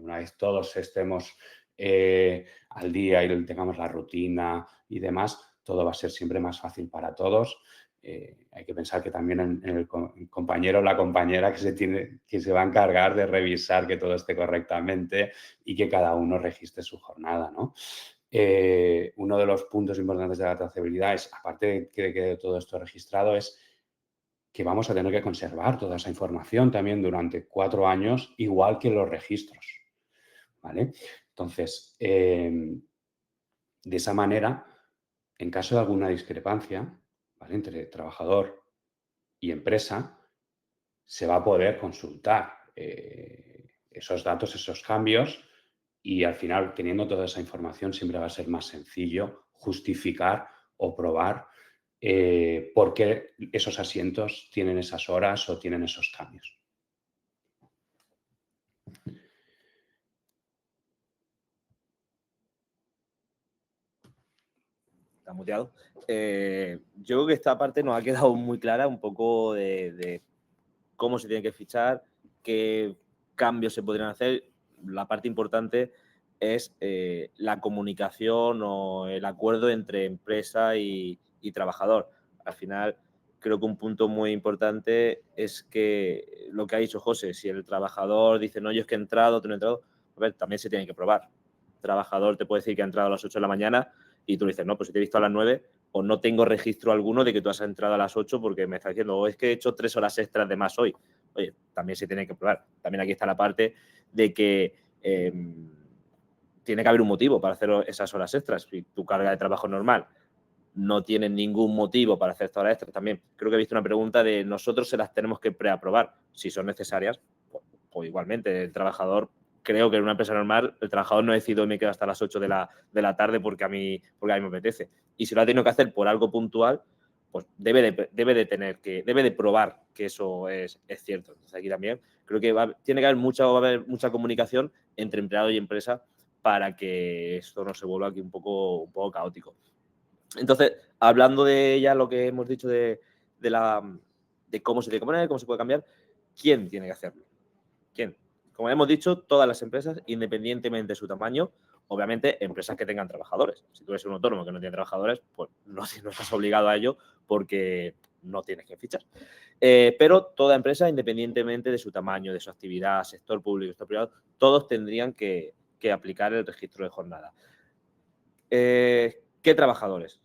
Una vez todos estemos al día y tengamos la rutina y demás, todo va a ser siempre más fácil para todos. Hay que pensar que también en el compañero o la compañera que se va a encargar de revisar que todo esté correctamente y que cada uno registre su jornada, ¿no? Uno de los puntos importantes de la trazabilidad es, aparte de que quede todo esto registrado, es que vamos a tener que conservar toda esa información también durante 4 años, igual que los registros, ¿vale? Entonces, de esa manera, en caso de alguna discrepancia, ¿vale?, entre trabajador y empresa, se va a poder consultar esos datos, esos cambios, y al final, teniendo toda esa información, siempre va a ser más sencillo justificar o probar por qué esos asientos tienen esas horas o tienen esos cambios.
Está muteado. Yo creo que esta parte nos ha quedado muy clara, un poco de cómo se tiene que fichar, qué cambios se podrían hacer. La parte importante es la comunicación o el acuerdo entre empresa y trabajador. Al final, creo que un punto muy importante es que lo que ha dicho José, si el trabajador dice, no, yo es que he entrado, tú no he entrado, a ver, también se tiene que probar. El trabajador te puede decir que ha entrado a las 8 de la mañana y tú le dices, no, pues si te he visto a las 9 o no tengo registro alguno de que tú has entrado a las 8 porque me está diciendo, o es que he hecho 3 horas extras de más hoy. Oye, también se tiene que probar. También aquí está la parte de que tiene que haber un motivo para hacer esas horas extras. Si tu carga de trabajo normal no tiene ningún motivo para hacer estas horas extras, también creo que he visto una pregunta de nosotros se las tenemos que preaprobar. Si son necesarias, pues igualmente el trabajador, creo que en una empresa normal el trabajador no decide me quedo hasta las 8 de la tarde porque a mí me apetece. Y si lo ha tenido que hacer por algo puntual, pues debe de probar que eso es cierto. Entonces aquí también creo que tiene que haber mucha comunicación entre empleado y empresa para que esto no se vuelva aquí un poco caótico. Entonces, hablando de ya lo que hemos dicho de cómo se tiene que poner, cómo se puede cambiar, ¿quién tiene que hacerlo? ¿Quién? Como hemos dicho, todas las empresas, independientemente de su tamaño, obviamente empresas que tengan trabajadores. Si tú eres un autónomo que no tiene trabajadores, pues no estás obligado a ello porque no tienes que fichar. Pero toda empresa, independientemente de su tamaño, de su actividad, sector público, sector privado, todos tendrían que aplicar el registro de jornada. ¿Qué trabajadores?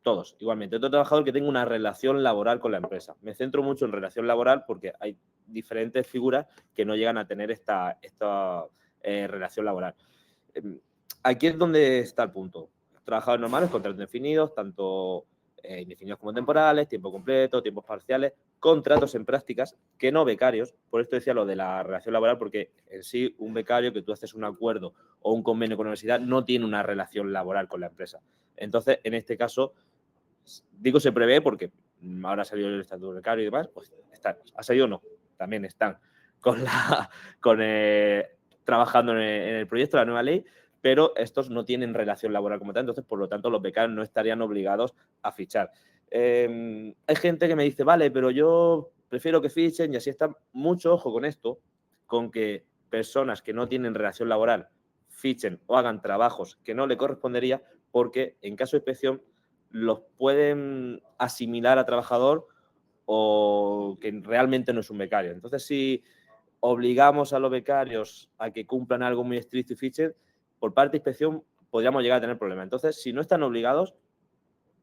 Todos, igualmente. Otro trabajador que tenga una relación laboral con la empresa. Me centro mucho en relación laboral porque hay diferentes figuras que no llegan a tener esta relación laboral. Aquí es donde está el punto. Trabajadores normales, contratos indefinidos, tanto indefinidos como temporales, tiempo completo, tiempos parciales, contratos en prácticas, que no becarios. Por esto decía lo de la relación laboral, porque en sí un becario que tú haces un acuerdo o un convenio con la universidad no tiene una relación laboral con la empresa. Entonces, en este caso, digo se prevé porque ahora ha salido el estatuto becario y demás, pues están, ha salido o no, también están trabajando en el proyecto de la nueva ley, pero estos no tienen relación laboral como tal, entonces, por lo tanto, los becarios no estarían obligados a fichar. Hay gente que me dice, vale, pero yo prefiero que fichen y así está. Mucho ojo con esto, con que personas que no tienen relación laboral fichen o hagan trabajos que no le correspondería, porque en caso de inspección los pueden asimilar a trabajador o que realmente no es un becario. Entonces, si obligamos a los becarios a que cumplan algo muy estricto y fichen, por parte de inspección podríamos llegar a tener problemas. Entonces, si no están obligados,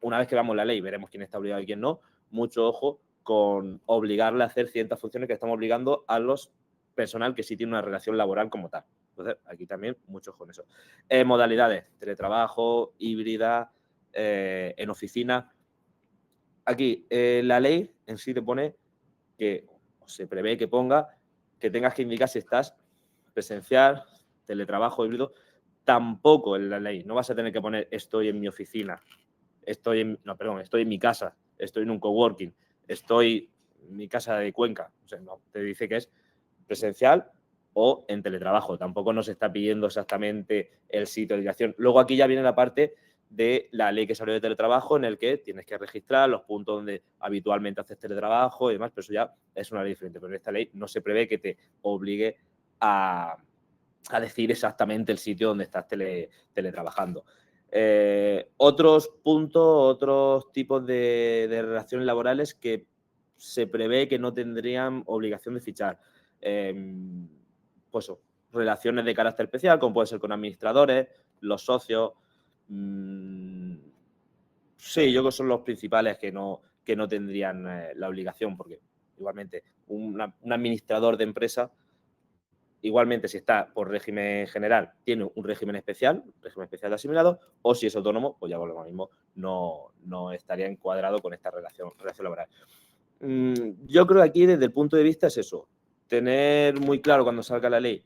una vez que veamos la ley, veremos quién está obligado y quién no. Mucho ojo con obligarle a hacer ciertas funciones que estamos obligando a los personal que sí tiene una relación laboral como tal. Entonces, aquí también mucho ojo con eso. Modalidades, teletrabajo, híbrida, en oficina. Aquí, la ley en sí te pone que, se prevé que ponga, que tengas que indicar si estás presencial, teletrabajo, híbrido. Tampoco en la ley. No vas a tener que poner estoy en mi oficina, estoy en mi casa, estoy en un coworking, estoy en mi casa de Cuenca. O sea, no, te dice que es presencial o en teletrabajo. Tampoco nos está pidiendo exactamente el sitio de dirección. Luego aquí ya viene la parte de la ley que salió de teletrabajo, en el que tienes que registrar los puntos donde habitualmente haces teletrabajo y demás, pero eso ya es una ley diferente. Pero en esta ley no se prevé que te obligue a decir exactamente el sitio donde estás teletrabajando. Otros puntos, otros tipos de relaciones laborales que se prevé que no tendrían obligación de fichar. Pues relaciones de carácter especial, como puede ser con administradores, los socios. Sí, yo creo que son los principales que no tendrían la obligación, porque igualmente un administrador de empresa, igualmente si está por régimen general, tiene un régimen especial de asimilado, o si es autónomo, pues ya volvemos al mismo, no estaría encuadrado con esta relación laboral. Yo creo que aquí desde el punto de vista es eso, tener muy claro cuando salga la ley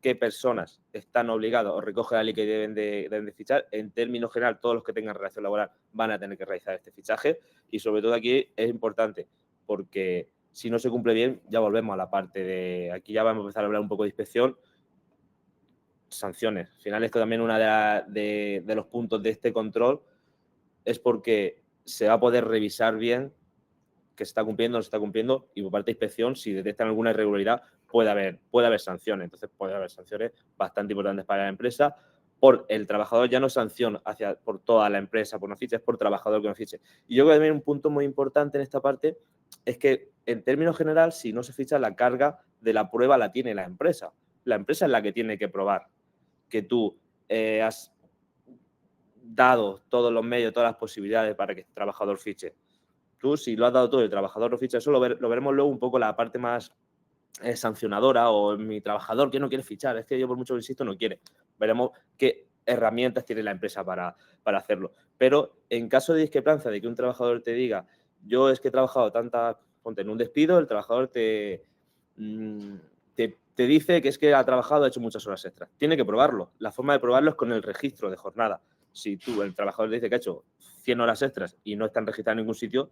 qué personas están obligados o recoge la ley que deben de fichar. En términos general, todos los que tengan relación laboral van a tener que realizar este fichaje y sobre todo aquí es importante porque si no se cumple bien, ya volvemos a la parte de... Aquí ya vamos a empezar a hablar un poco de inspección. Sanciones. Al final esto también uno de los puntos de este control es porque se va a poder revisar bien que se está cumpliendo o no se está cumpliendo y por parte de inspección, si detectan alguna irregularidad, puede haber sanciones. Entonces puede haber sanciones bastante importantes para la empresa. Por el trabajador ya no sanción por toda la empresa por no fiche, es por trabajador que no fiche. Y yo creo que también un punto muy importante en esta parte es que en términos general, si no se ficha, la carga de la prueba la tiene la empresa. La empresa es la que tiene que probar que tú has dado todos los medios, todas las posibilidades para que el trabajador fiche. Tú, si lo has dado todo y el trabajador no ficha, eso lo veremos luego un poco la parte más sancionadora o mi trabajador que no quiere fichar. Es que yo por mucho que insisto no quiere. Veremos qué herramientas tiene la empresa para hacerlo. Pero en caso de discrepancia de que un trabajador te diga yo es que he trabajado ponte en un despido, el trabajador te dice que es que ha trabajado, ha hecho muchas horas extras. Tiene que probarlo. La forma de probarlo es con el registro de jornada. Si el trabajador dice que ha hecho 100 horas extras y no están registradas en ningún sitio,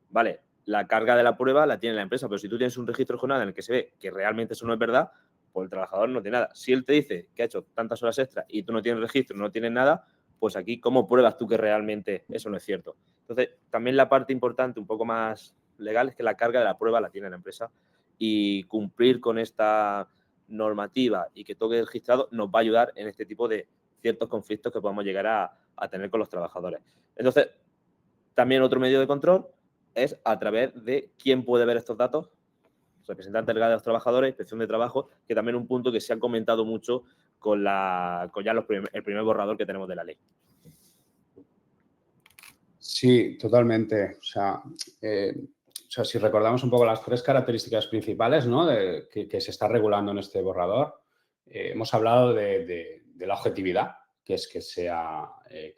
vale, la carga de la prueba la tiene la empresa, pero si tú tienes un registro de jornada en el que se ve que realmente eso no es verdad, pues el trabajador no tiene nada. Si él te dice que ha hecho tantas horas extras y tú no tienes registro, no tienes nada, pues aquí, ¿cómo pruebas tú que realmente eso no es cierto? Entonces, también la parte importante, un poco más legal, es que la carga de la prueba la tiene la empresa y cumplir con esta normativa y que todo quede registrado nos va a ayudar en este tipo de ciertos conflictos que podamos llegar a tener con los trabajadores. Entonces, también otro medio de control es a través de quién puede ver estos datos, representante legal de los trabajadores, inspección de trabajo, que también es un punto que se ha comentado mucho con ya el primer borrador que tenemos de la ley.
Sí, totalmente. O sea, si recordamos un poco las tres características principales, ¿no? que se está regulando en este borrador, hemos hablado de la objetividad, que es que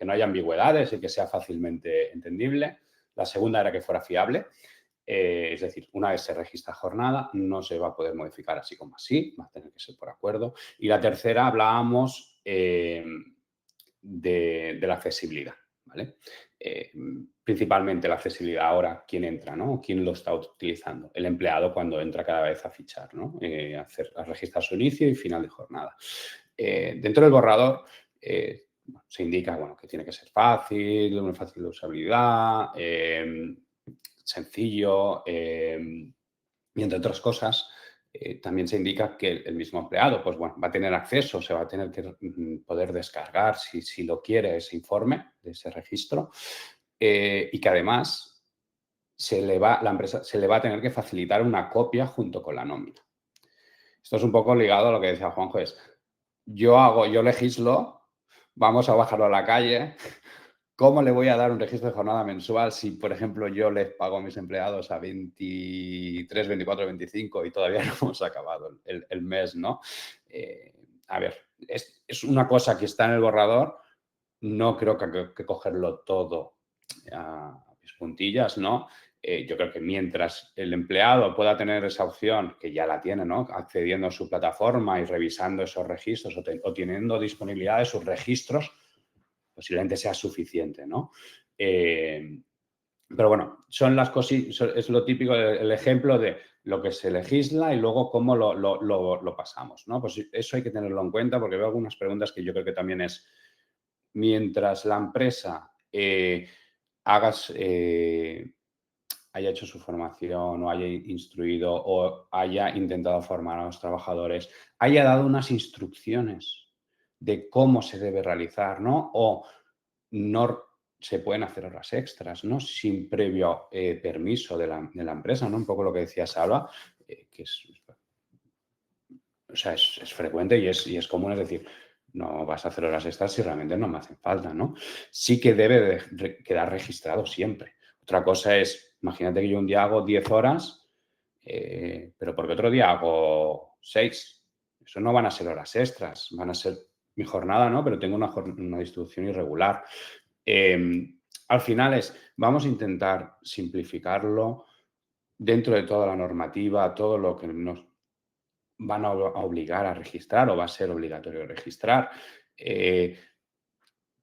no haya ambigüedades y que sea fácilmente entendible. La segunda era que fuera fiable. Es decir, una vez se registra jornada, no se va a poder modificar así como así, va a tener que ser por acuerdo. Y la tercera, hablábamos de la accesibilidad, ¿vale? Principalmente la accesibilidad ahora, ¿quién entra, ¿no? ¿Quién lo está utilizando? El empleado cuando entra cada vez a fichar, ¿no? A registrar su inicio y final de jornada. Dentro del borrador se indica, bueno, que tiene que ser fácil, una fácil de usabilidad, sencillo y entre otras cosas también se indica que el mismo empleado pues bueno, va a tener acceso, se va a tener que poder descargar si lo quiere ese informe de ese registro y que además la empresa se le va a tener que facilitar una copia junto con la nómina. Esto es un poco ligado a lo que decía Juanjo, yo legislo, vamos a bajarlo a la calle. ¿Cómo le voy a dar un registro de jornada mensual si, por ejemplo, yo les pago a mis empleados a 23, 24, 25 y todavía no hemos acabado el mes, ¿no? A ver, es una cosa que está en el borrador, no creo que cogerlo todo a mis puntillas, ¿no? Yo creo que mientras el empleado pueda tener esa opción, que ya la tiene, ¿no? Accediendo a su plataforma y revisando esos registros o teniendo disponibilidad de sus registros, posiblemente sea suficiente, ¿no? Pero bueno, son las cositas, es lo típico, el ejemplo de lo que se legisla y luego cómo lo pasamos, ¿no? Pues eso hay que tenerlo en cuenta porque veo algunas preguntas que yo creo que también es mientras la empresa haya hecho su formación o haya instruido o haya intentado formar a los trabajadores, haya dado unas instrucciones de cómo se debe realizar, ¿no? O no se pueden hacer horas extras, ¿no? Sin previo permiso de la empresa, ¿no? Un poco lo que decía Salva, que es frecuente y es común, es decir, no vas a hacer horas extras si realmente no me hacen falta, ¿no? Sí que debe quedar registrado siempre. Otra cosa es, imagínate que yo un día hago 10 horas, pero porque otro día hago 6. Eso no van a ser horas extras, van a ser mi jornada, ¿no? Pero tengo una distribución irregular. Al final vamos a intentar simplificarlo dentro de toda la normativa, todo lo que nos van a obligar a registrar o va a ser obligatorio registrar.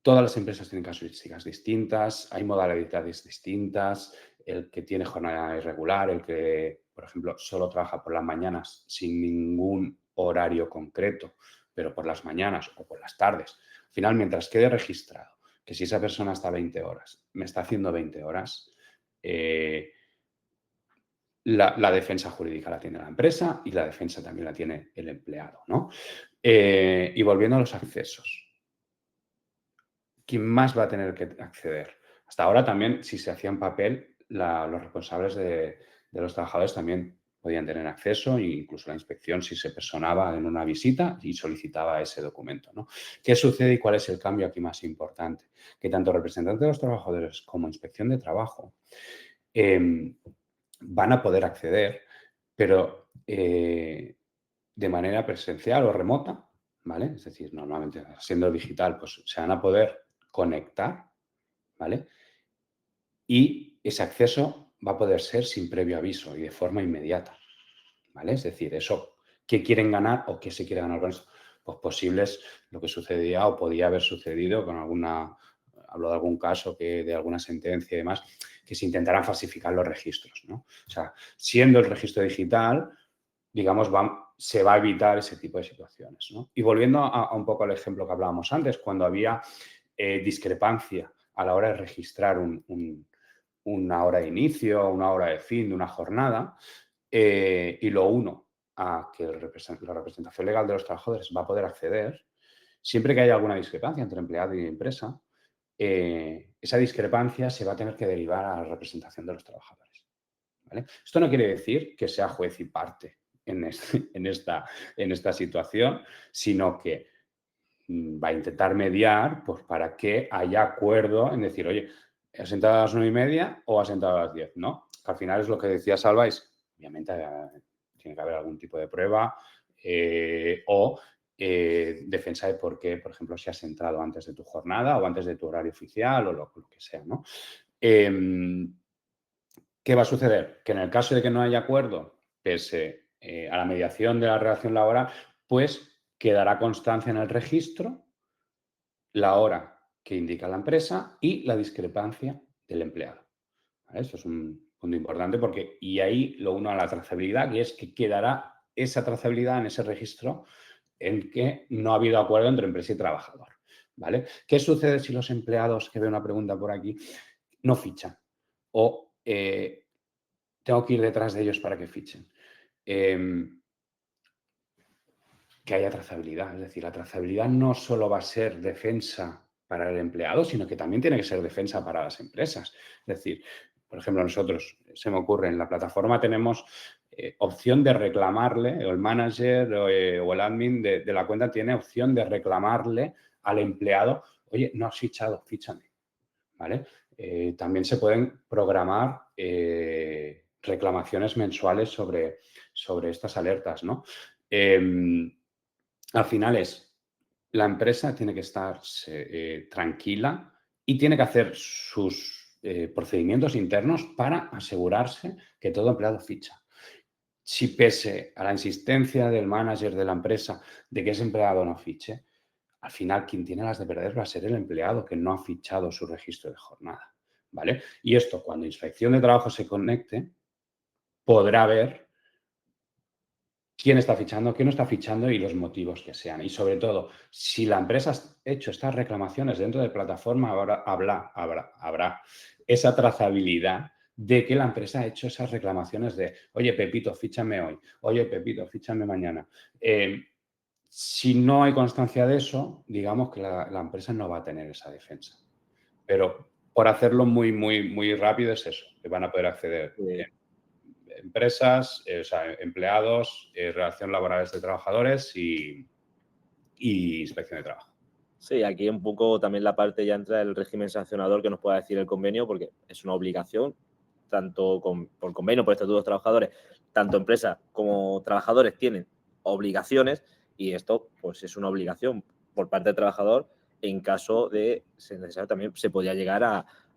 Todas las empresas tienen casuísticas distintas, hay modalidades distintas, el que tiene jornada irregular, el que, por ejemplo, solo trabaja por las mañanas sin ningún horario concreto, pero por las mañanas o por las tardes. Al final, mientras quede registrado que si esa persona está 20 horas, me está haciendo 20 horas, la defensa jurídica la tiene la empresa y la defensa también la tiene el empleado, ¿no? Y volviendo a los accesos. ¿Quién más va a tener que acceder? Hasta ahora también, si se hacía en papel, los responsables de los trabajadores también podían tener acceso e incluso la inspección si se personaba en una visita y solicitaba ese documento, ¿no? ¿Qué sucede y cuál es el cambio aquí más importante? Que tanto representantes de los trabajadores como inspección de trabajo van a poder acceder, pero de manera presencial o remota, ¿vale? Es decir, normalmente siendo digital, pues se van a poder conectar, ¿vale? Y ese acceso va a poder ser sin previo aviso y de forma inmediata, ¿vale? Es decir, eso, ¿qué quieren ganar o qué se quiere ganar con esto? Pues posibles, lo que sucedía o podía haber sucedido con hablo de algún caso, de alguna sentencia y demás, que se intentaran falsificar los registros, ¿no? O sea, siendo el registro digital, digamos, se va a evitar ese tipo de situaciones, ¿no? Y volviendo a un poco al ejemplo que hablábamos antes, cuando había discrepancia a la hora de registrar una hora de inicio, una hora de fin de una jornada, y lo uno a que la representación legal de los trabajadores va a poder acceder, siempre que haya alguna discrepancia entre empleado y empresa, esa discrepancia se va a tener que derivar a la representación de los trabajadores, ¿vale? Esto no quiere decir que sea juez y parte en esta situación, sino que va a intentar mediar pues, para que haya acuerdo en decir, oye, ¿has entrado a las 9:30 o has entrado a las 10? ¿No? Que al final es lo que decía Salva, obviamente tiene que haber algún tipo de prueba o defensa de por qué, por ejemplo, si has entrado antes de tu jornada o antes de tu horario oficial o lo que sea, ¿no? ¿Qué va a suceder? Que en el caso de que no haya acuerdo, pese a la mediación de la relación laboral, pues quedará constancia en el registro la hora que indica la empresa y la discrepancia del empleado. ¿Vale? Esto es un punto importante porque, y ahí lo uno a la trazabilidad, que es que quedará esa trazabilidad en ese registro en que no ha habido acuerdo entre empresa y trabajador. ¿Vale? ¿Qué sucede si los empleados, que veo una pregunta por aquí, no fichan? O tengo que ir detrás de ellos para que fichen. Que haya trazabilidad. Es decir, la trazabilidad no solo va a ser defensa para el empleado, sino que también tiene que ser defensa para las empresas. Es decir, por ejemplo, nosotros, se me ocurre, en la plataforma tenemos opción de reclamarle, o el manager o el admin de la cuenta tiene opción de reclamarle al empleado, oye, no has fichado, fíchame. ¿Vale? También se pueden programar reclamaciones mensuales sobre estas alertas, ¿no? Al final la empresa tiene que estar tranquila y tiene que hacer sus procedimientos internos para asegurarse que todo empleado ficha. Si pese a la insistencia del manager de la empresa de que ese empleado no fiche, al final quien tiene las de perder va a ser el empleado que no ha fichado su registro de jornada, ¿vale? Y esto, cuando Inspección de Trabajo se conecte, podrá ver quién está fichando, quién no está fichando y los motivos que sean. Y sobre todo, si la empresa ha hecho estas reclamaciones dentro de plataforma, habrá esa trazabilidad de que la empresa ha hecho esas reclamaciones de, oye, Pepito, fíchame hoy, oye, Pepito, fíchame mañana. Si no hay constancia de eso, digamos que la empresa no va a tener esa defensa. Pero por hacerlo muy, muy, muy rápido es eso, que van a poder acceder empresas, o sea, empleados, relación laborales de trabajadores y inspección de trabajo.
Sí, aquí un poco también la parte ya entra el régimen sancionador que nos pueda decir el convenio, porque es una obligación, tanto por convenio, por estatuto de los trabajadores, tanto empresas como trabajadores tienen obligaciones y esto pues es una obligación por parte del trabajador. En caso de ser necesario también se podría llegar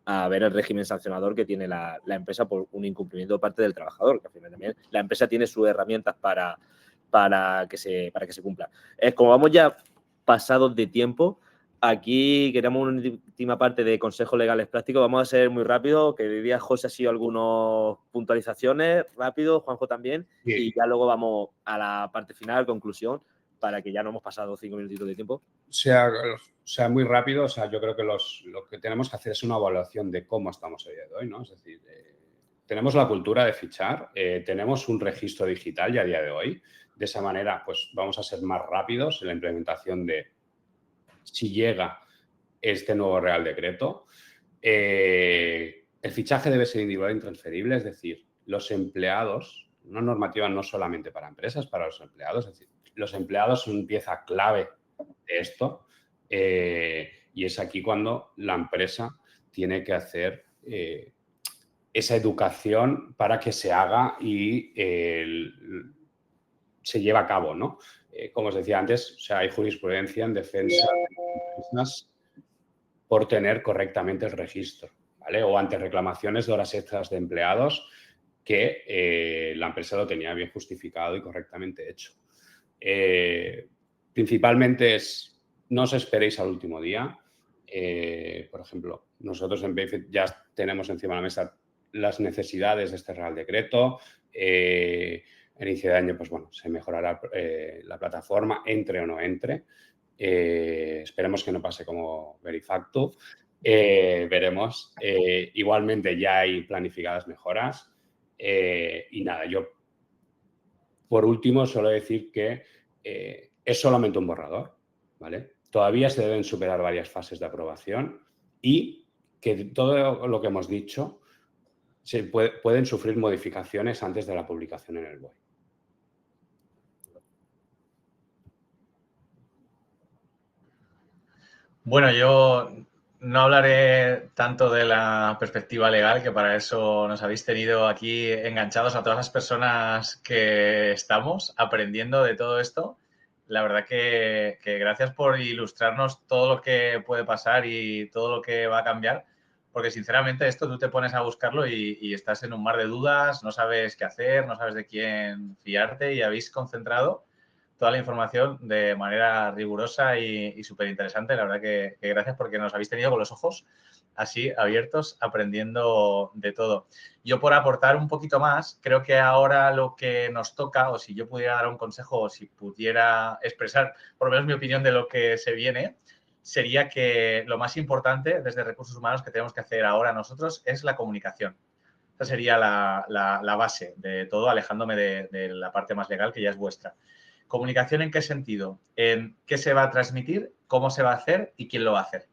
a ver el régimen sancionador que tiene la empresa por un incumplimiento de parte del trabajador, que al final también la empresa tiene sus herramientas para que se cumpla. Es como vamos ya pasados de tiempo. Aquí queremos una última parte de consejos legales prácticos. Vamos a ser muy rápido, que diría José ha sido algunas puntualizaciones, rápido, Juanjo también,
Sí.
y ya luego vamos a la parte final, conclusión, para que ya no hemos pasado 5 minutitos de tiempo.
Sea muy rápido, o sea, yo creo que lo que tenemos que hacer es una evaluación de cómo estamos a día de hoy, ¿no? Es decir, tenemos la cultura de fichar, tenemos un registro digital ya a día de hoy. De esa manera, pues vamos a ser más rápidos en la implementación de si llega este nuevo Real Decreto. El fichaje debe ser individual e intransferible, es decir, los empleados, una normativa no solamente para empresas, para los empleados, es decir, los empleados son pieza clave de esto y es aquí cuando la empresa tiene que hacer esa educación para que se haga y se lleve a cabo, ¿no? Como os decía antes, o sea, hay jurisprudencia en defensa de empresas por tener correctamente el registro, ¿vale? O ante reclamaciones de horas extras de empleados que la empresa lo tenía bien justificado y correctamente hecho. Principalmente es, no os esperéis al último día. Por ejemplo, nosotros en Payfit ya tenemos encima de la mesa las necesidades de este Real Decreto. En inicio de año, pues bueno, se mejorará la plataforma, entre o no entre. Esperemos que no pase como Verifacto. Veremos. Igualmente ya hay planificadas mejoras. Y nada, yo por último suelo decir que es solamente un borrador, ¿vale? Todavía se deben superar varias fases de aprobación y que todo lo que hemos dicho pueden sufrir modificaciones antes de la publicación en el BOE.
Bueno, yo no hablaré tanto de la perspectiva legal, que para eso nos habéis tenido aquí enganchados a todas las personas que estamos aprendiendo de todo esto. La verdad que gracias por ilustrarnos todo lo que puede pasar y todo lo que va a cambiar, porque sinceramente esto tú te pones a buscarlo y estás en un mar de dudas, no sabes qué hacer, no sabes de quién fiarte y habéis concentrado toda la información de manera rigurosa y súper interesante. La verdad que gracias porque nos habéis tenido con los ojos así abiertos, aprendiendo de todo. Yo por aportar un poquito más, creo que ahora lo que nos toca, o si yo pudiera dar un consejo, o si pudiera expresar por lo menos mi opinión de lo que se viene, sería que lo más importante desde recursos humanos que tenemos que hacer ahora nosotros es la comunicación. Esa sería la base de todo, alejándome de la parte más legal, que ya es vuestra. ¿Comunicación en qué sentido? En qué se va a transmitir, cómo se va a hacer y quién lo va a hacer.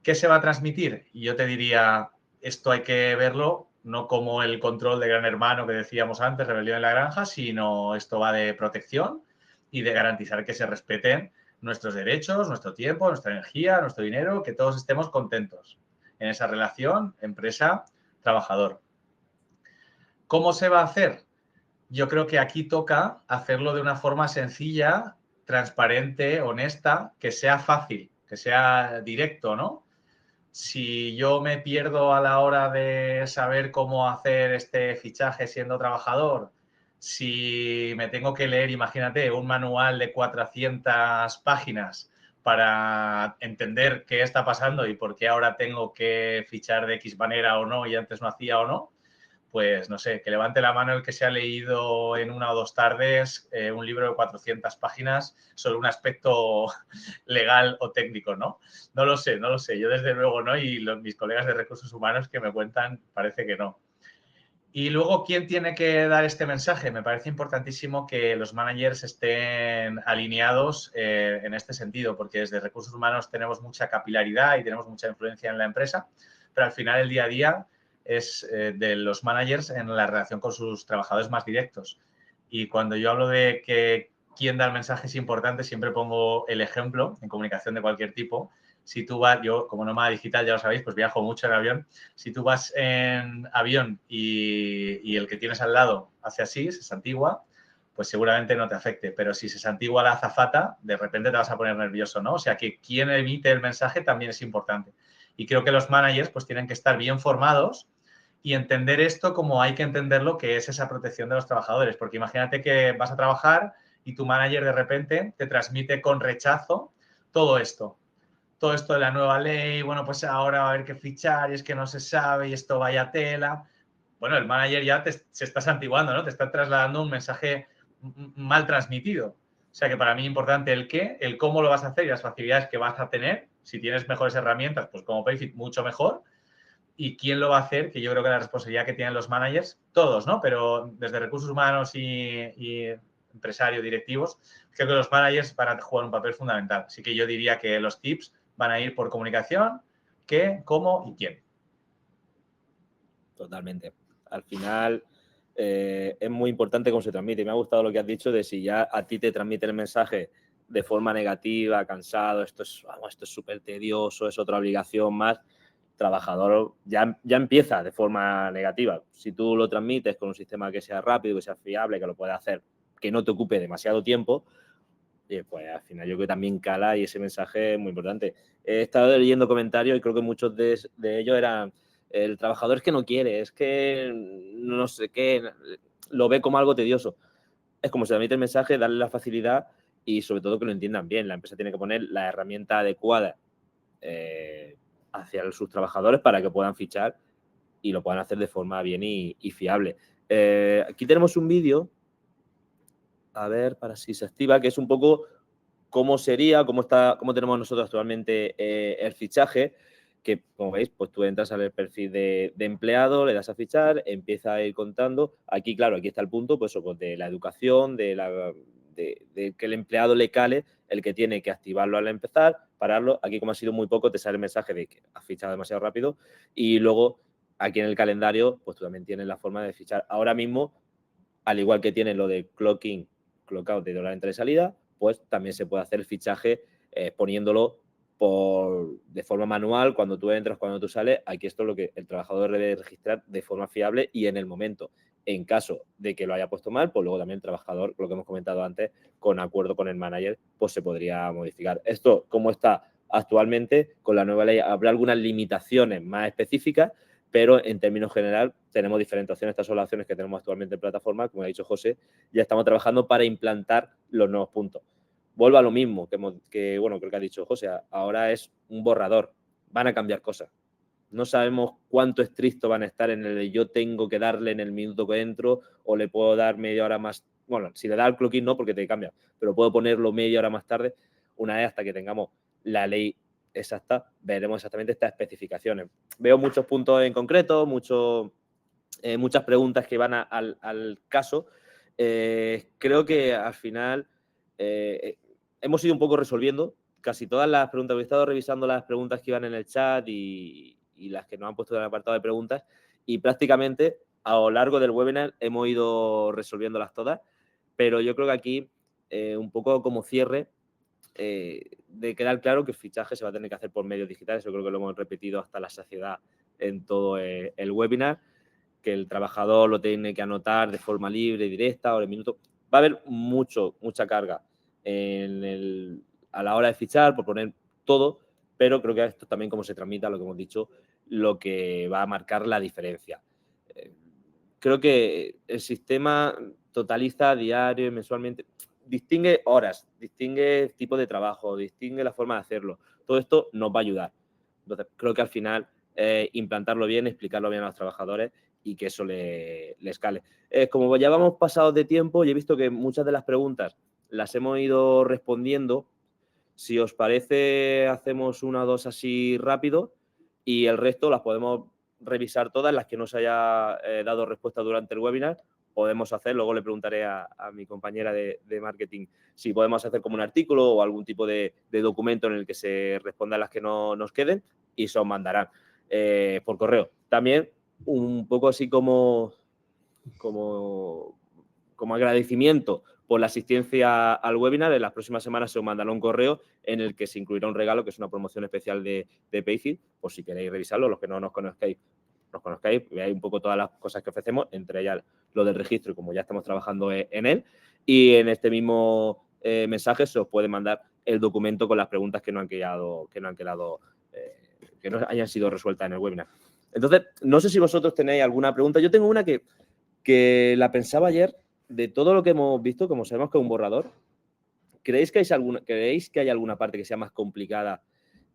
¿Qué se va a transmitir? Y yo te diría, esto hay que verlo no como el control de Gran Hermano que decíamos antes, rebelión en la granja, sino esto va de protección y de garantizar que se respeten nuestros derechos, nuestro tiempo, nuestra energía, nuestro dinero, que todos estemos contentos en esa relación empresa-trabajador. ¿Cómo se va a hacer? Yo creo que aquí toca hacerlo de una forma sencilla, transparente, honesta, que sea fácil, que sea directo, ¿no? Si yo me pierdo a la hora de saber cómo hacer este fichaje siendo trabajador, si me tengo que leer, imagínate, un manual de 400 páginas para entender qué está pasando y por qué ahora tengo que fichar de X manera o no y antes no hacía o no, pues no sé, que levante la mano el que se ha leído en 1 o 2 tardes un libro de 400 páginas sobre un aspecto legal o técnico, ¿no? No lo sé. Yo desde luego no, y mis colegas de recursos humanos que me cuentan parece que no. Y luego, ¿quién tiene que dar este mensaje? Me parece importantísimo que los managers estén alineados en este sentido, porque desde recursos humanos tenemos mucha capilaridad y tenemos mucha influencia en la empresa, pero al final el día a día es de los managers en la relación con sus trabajadores más directos. Y cuando yo hablo de que quién da el mensaje es importante, siempre pongo el ejemplo en comunicación de cualquier tipo. Si tú vas, yo como nómada digital, ya lo sabéis, pues viajo mucho en avión. Si tú vas en avión y el que tienes al lado hace así, se santigua, pues seguramente no te afecte. Pero si se santigua la azafata, de repente te vas a poner nervioso, ¿no? O sea, que quien emite el mensaje también es importante. Y creo que los managers pues tienen que estar bien formados y entender esto como hay que entenderlo, que es esa protección de los trabajadores. Porque imagínate que vas a trabajar y tu manager de repente te transmite con rechazo todo esto de la nueva ley, bueno, pues ahora va a haber que fichar y es que no se sabe y esto vaya tela. Bueno, el manager ya se está santiguando, ¿no? Te está trasladando un mensaje mal transmitido. O sea que para mí es importante el qué, el cómo lo vas a hacer y las facilidades que vas a tener. Si tienes mejores herramientas, pues como Payfit, mucho mejor. Y quién lo va a hacer, que yo creo que la responsabilidad que tienen los managers, todos, ¿no? Pero desde recursos humanos y empresarios, directivos, creo que los managers van a jugar un papel fundamental. Así que yo diría que los tips van a ir por comunicación, qué, cómo y quién.
Totalmente. Al final es muy importante cómo se transmite. Me ha gustado lo que has dicho de si ya a ti te transmite el mensaje de forma negativa, cansado, esto es súper tedioso, es otra obligación más. Trabajador ya empieza de forma negativa. Si tú lo transmites con un sistema que sea rápido, que sea fiable, que lo pueda hacer, que no te ocupe demasiado tiempo, pues al final yo creo que también cala y ese mensaje es muy importante. He estado leyendo comentarios y creo que muchos de ellos eran el trabajador es que no quiere, es que no sé qué, lo ve como algo tedioso. Es como se transmite el mensaje, darle la facilidad y sobre todo que lo entiendan bien. La empresa tiene que poner la herramienta adecuada hacia sus trabajadores para que puedan fichar y lo puedan hacer de forma bien y fiable. Aquí tenemos un vídeo, a ver, para si se activa, que es un poco cómo sería, cómo tenemos nosotros actualmente el fichaje, que como veis, pues tú entras al perfil de empleado, le das a fichar, empieza a ir contando. Aquí, claro, aquí está el punto pues de la educación, de que el empleado le cale, el que tiene que activarlo al empezar, pararlo. Aquí, como ha sido muy poco, te sale el mensaje de que has fichado demasiado rápido y luego aquí en el calendario, pues tú también tienes la forma de fichar. Ahora mismo, al igual que tienes lo de clock in, clock out de hora de entrada y salida, pues también se puede hacer el fichaje poniéndolo de forma manual, cuando tú entras, cuando tú sales. Aquí esto es lo que el trabajador debe registrar de forma fiable y en el momento. En caso de que lo haya puesto mal, pues luego también el trabajador, lo que hemos comentado antes, con acuerdo con el manager, pues se podría modificar. Esto, como está actualmente, con la nueva ley, habrá algunas limitaciones más específicas, pero en términos general tenemos diferentes opciones. Estas son las opciones que tenemos actualmente en plataforma. Como ha dicho José, ya estamos trabajando para implantar los nuevos puntos. Vuelvo a lo mismo que bueno, creo que ha dicho José, ahora es un borrador, van a cambiar cosas. No sabemos cuánto estricto van a estar en el de yo tengo que darle en el minuto que entro o le puedo dar media hora más. Bueno, si le da el clock-in no, porque te cambia, pero puedo ponerlo media hora más tarde. Una vez hasta que tengamos la ley exacta, veremos exactamente estas especificaciones. Veo muchos puntos en concreto, muchas preguntas que van al caso. Creo que al final hemos ido un poco resolviendo casi todas las preguntas. He estado revisando las preguntas que iban en el chat y las que nos han puesto en el apartado de preguntas y prácticamente a lo largo del webinar hemos ido resolviéndolas todas, pero yo creo que aquí un poco como cierre de quedar claro que el fichaje se va a tener que hacer por medios digitales. Yo creo que lo hemos repetido hasta la saciedad en todo el webinar, que el trabajador lo tiene que anotar de forma libre, directa, hora y minuto. Va a haber mucha carga a la hora de fichar, por poner todo, pero creo que esto también, como se transmita, lo que hemos dicho, lo que va a marcar la diferencia. Creo que el sistema totaliza diario y mensualmente, distingue horas, distingue tipo de trabajo, distingue la forma de hacerlo. Todo esto nos va a ayudar. Entonces, creo que al final implantarlo bien, explicarlo bien a los trabajadores y que eso le escale. Como ya vamos pasados de tiempo y he visto que muchas de las preguntas las hemos ido respondiendo, si os parece hacemos una o dos así rápido y el resto las podemos revisar todas, las que no se haya dado respuesta durante el webinar, podemos hacer, luego le preguntaré a mi compañera de marketing si podemos hacer como un artículo o algún tipo de documento en el que se respondan las que no nos queden y se os mandarán por correo. También un poco así como agradecimiento por la asistencia al webinar, en las próximas semanas se os mandará un correo en el que se incluirá un regalo, que es una promoción especial de Payfit, por si queréis revisarlo, los que no nos conozcáis, veáis un poco todas las cosas que ofrecemos, entre ellas lo del registro, y como ya estamos trabajando en él, y en este mismo mensaje se os puede mandar el documento con las preguntas que no hayan sido resueltas en el webinar. Entonces, no sé si vosotros tenéis alguna pregunta. Yo tengo una que la pensaba ayer, de todo lo que hemos visto, como sabemos que es un borrador, ¿creéis que hay alguna parte que sea más complicada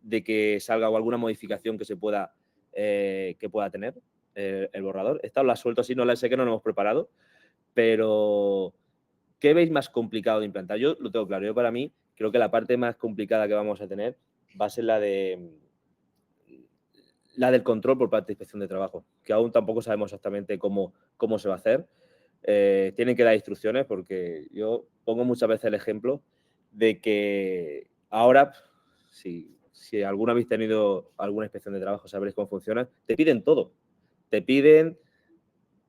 de que salga o alguna modificación que pueda tener el borrador? Esta os la suelto así, no la sé, que no lo hemos preparado, pero ¿qué veis más complicado de implantar? Yo lo tengo claro. Yo, para mí, creo que la parte más complicada que vamos a tener va a ser la del control por parte de Inspección de Trabajo, que aún tampoco sabemos exactamente cómo se va a hacer. Tienen que dar instrucciones, porque yo pongo muchas veces el ejemplo de que ahora, si alguna habéis tenido alguna inspección de trabajo, sabréis cómo funciona, te piden todo. Te piden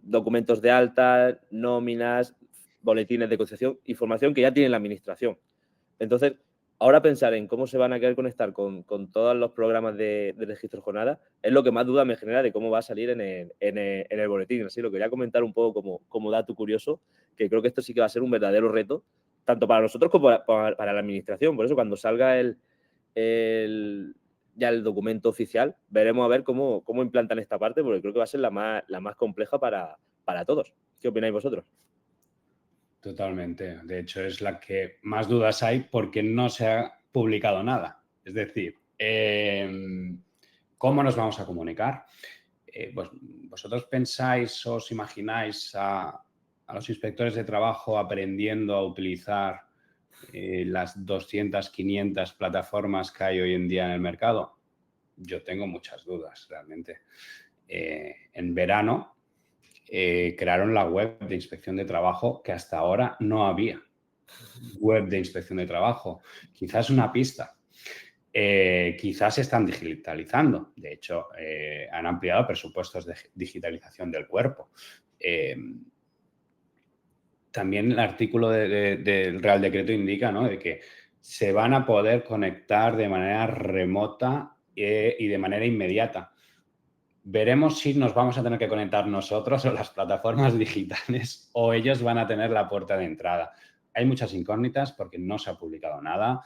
documentos de alta, nóminas, boletines de cotización, información que ya tiene la administración. Entonces, ahora pensar en cómo se van a querer conectar con todos los programas de registro jornada es lo que más duda me genera de cómo va a salir en el boletín. Así lo quería comentar un poco como dato curioso, que creo que esto sí que va a ser un verdadero reto, tanto para nosotros como para la administración. Por eso, cuando salga ya el documento oficial, veremos a ver cómo implantan esta parte, porque creo que va a ser la más compleja para todos. ¿Qué opináis vosotros?
Totalmente. De hecho, es la que más dudas hay porque no se ha publicado nada. Es decir, ¿cómo nos vamos a comunicar? Pues, ¿vosotros pensáis o os imagináis a los inspectores de trabajo aprendiendo a utilizar las 200, 500 plataformas que hay hoy en día en el mercado? Yo tengo muchas dudas, realmente. En verano crearon la web de inspección de trabajo, que hasta ahora no había web de inspección de trabajo. Quizás una pista. Quizás se están digitalizando. De hecho, han ampliado presupuestos de digitalización del cuerpo. También el artículo del Real Decreto indica, ¿no?, de que se van a poder conectar de manera remota y de manera inmediata. Veremos si nos vamos a tener que conectar nosotros o las plataformas digitales, o ellos van a tener la puerta de entrada. Hay muchas incógnitas porque no se ha publicado nada.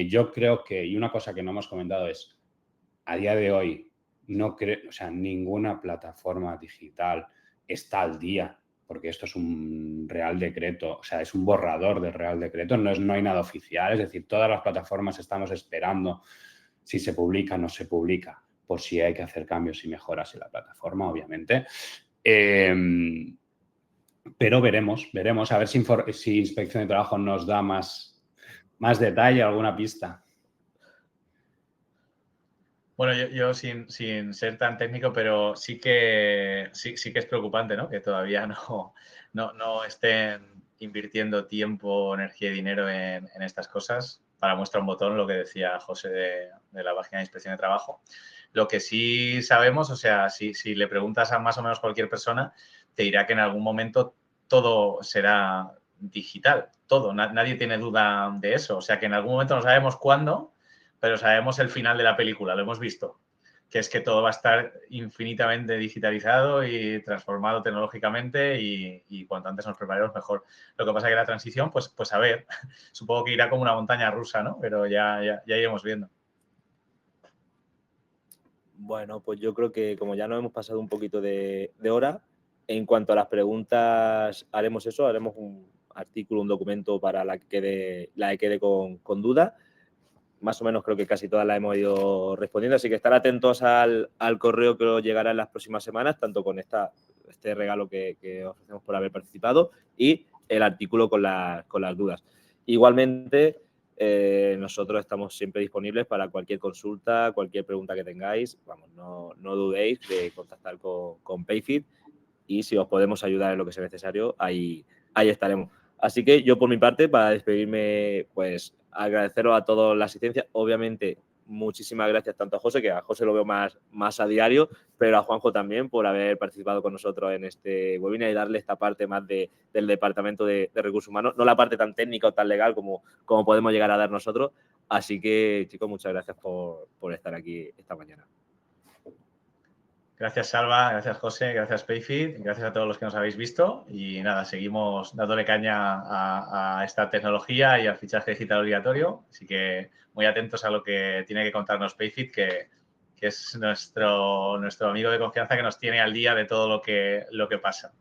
Yo creo que, y una cosa que no hemos comentado es, a día de hoy, ninguna plataforma digital está al día, porque esto es un Real Decreto, o sea, es un borrador del Real Decreto, no hay nada oficial. Es decir, todas las plataformas estamos esperando si se publica o no se publica, por si hay que hacer cambios y mejoras en la plataforma, obviamente. Pero veremos a ver si Inspección de Trabajo nos da más detalle, alguna pista.
Bueno, yo sin ser tan técnico, pero sí que es preocupante, ¿no?, que todavía no estén invirtiendo tiempo, energía y dinero en estas cosas. Para muestra un botón lo que decía José de la página de Inspección de Trabajo. Lo que sí sabemos, o sea, si le preguntas a más o menos cualquier persona, te dirá que en algún momento todo será digital, todo. Nadie tiene duda de eso. O sea, que en algún momento no sabemos cuándo, pero sabemos el final de la película, lo hemos visto, que es que todo va a estar infinitamente digitalizado y transformado tecnológicamente y cuanto antes nos preparemos mejor. Lo que pasa es que la transición, pues a ver, supongo que irá como una montaña rusa, ¿no? Pero ya iremos viendo.
Bueno, pues yo creo que como ya nos hemos pasado un poquito de hora, en cuanto a las preguntas, haremos un artículo, un documento para la que quede con duda. más o menos creo que casi todas las hemos ido respondiendo, así que estar atentos al correo que os llegará en las próximas semanas, tanto con este regalo que ofrecemos por haber participado y el artículo con las dudas. Igualmente, nosotros estamos siempre disponibles para cualquier consulta, cualquier pregunta que tengáis. Vamos, no dudéis de contactar con Payfit y si os podemos ayudar en lo que sea necesario, ahí estaremos. Así que yo por mi parte, para despedirme, pues agradeceros a todos la asistencia. Obviamente, muchísimas gracias tanto a José, que a José lo veo más a diario, pero a Juanjo también por haber participado con nosotros en este webinar y darle esta parte más del Departamento de Recursos Humanos, no la parte tan técnica o tan legal como podemos llegar a dar nosotros. Así que, chicos, muchas gracias por estar aquí esta mañana.
Gracias, Salva, gracias, José, gracias, Payfit, gracias a todos los que nos habéis visto y nada, seguimos dándole caña a esta tecnología y al fichaje digital obligatorio, así que muy atentos a lo que tiene que contarnos Payfit, que es nuestro amigo de confianza que nos tiene al día de todo lo que pasa.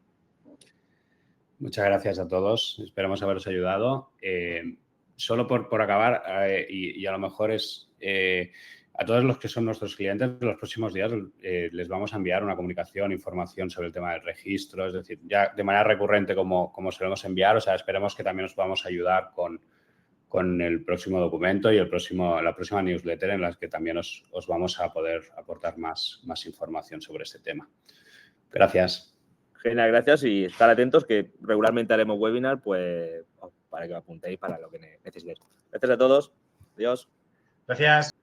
Muchas gracias a todos, esperamos haberos ayudado. Solo por acabar, y a lo mejor es... a todos los que son nuestros clientes, en los próximos días les vamos a enviar una comunicación, información sobre el tema del registro, es decir, ya de manera recurrente como solemos enviar, o sea, esperemos que también os podamos ayudar con el próximo documento y la próxima newsletter en la que también os vamos a poder aportar más información sobre este tema. Gracias.
Genial, gracias y estar atentos que regularmente haremos webinar pues para que os apuntéis para lo que necesitéis. Gracias a todos. Adiós.
Gracias.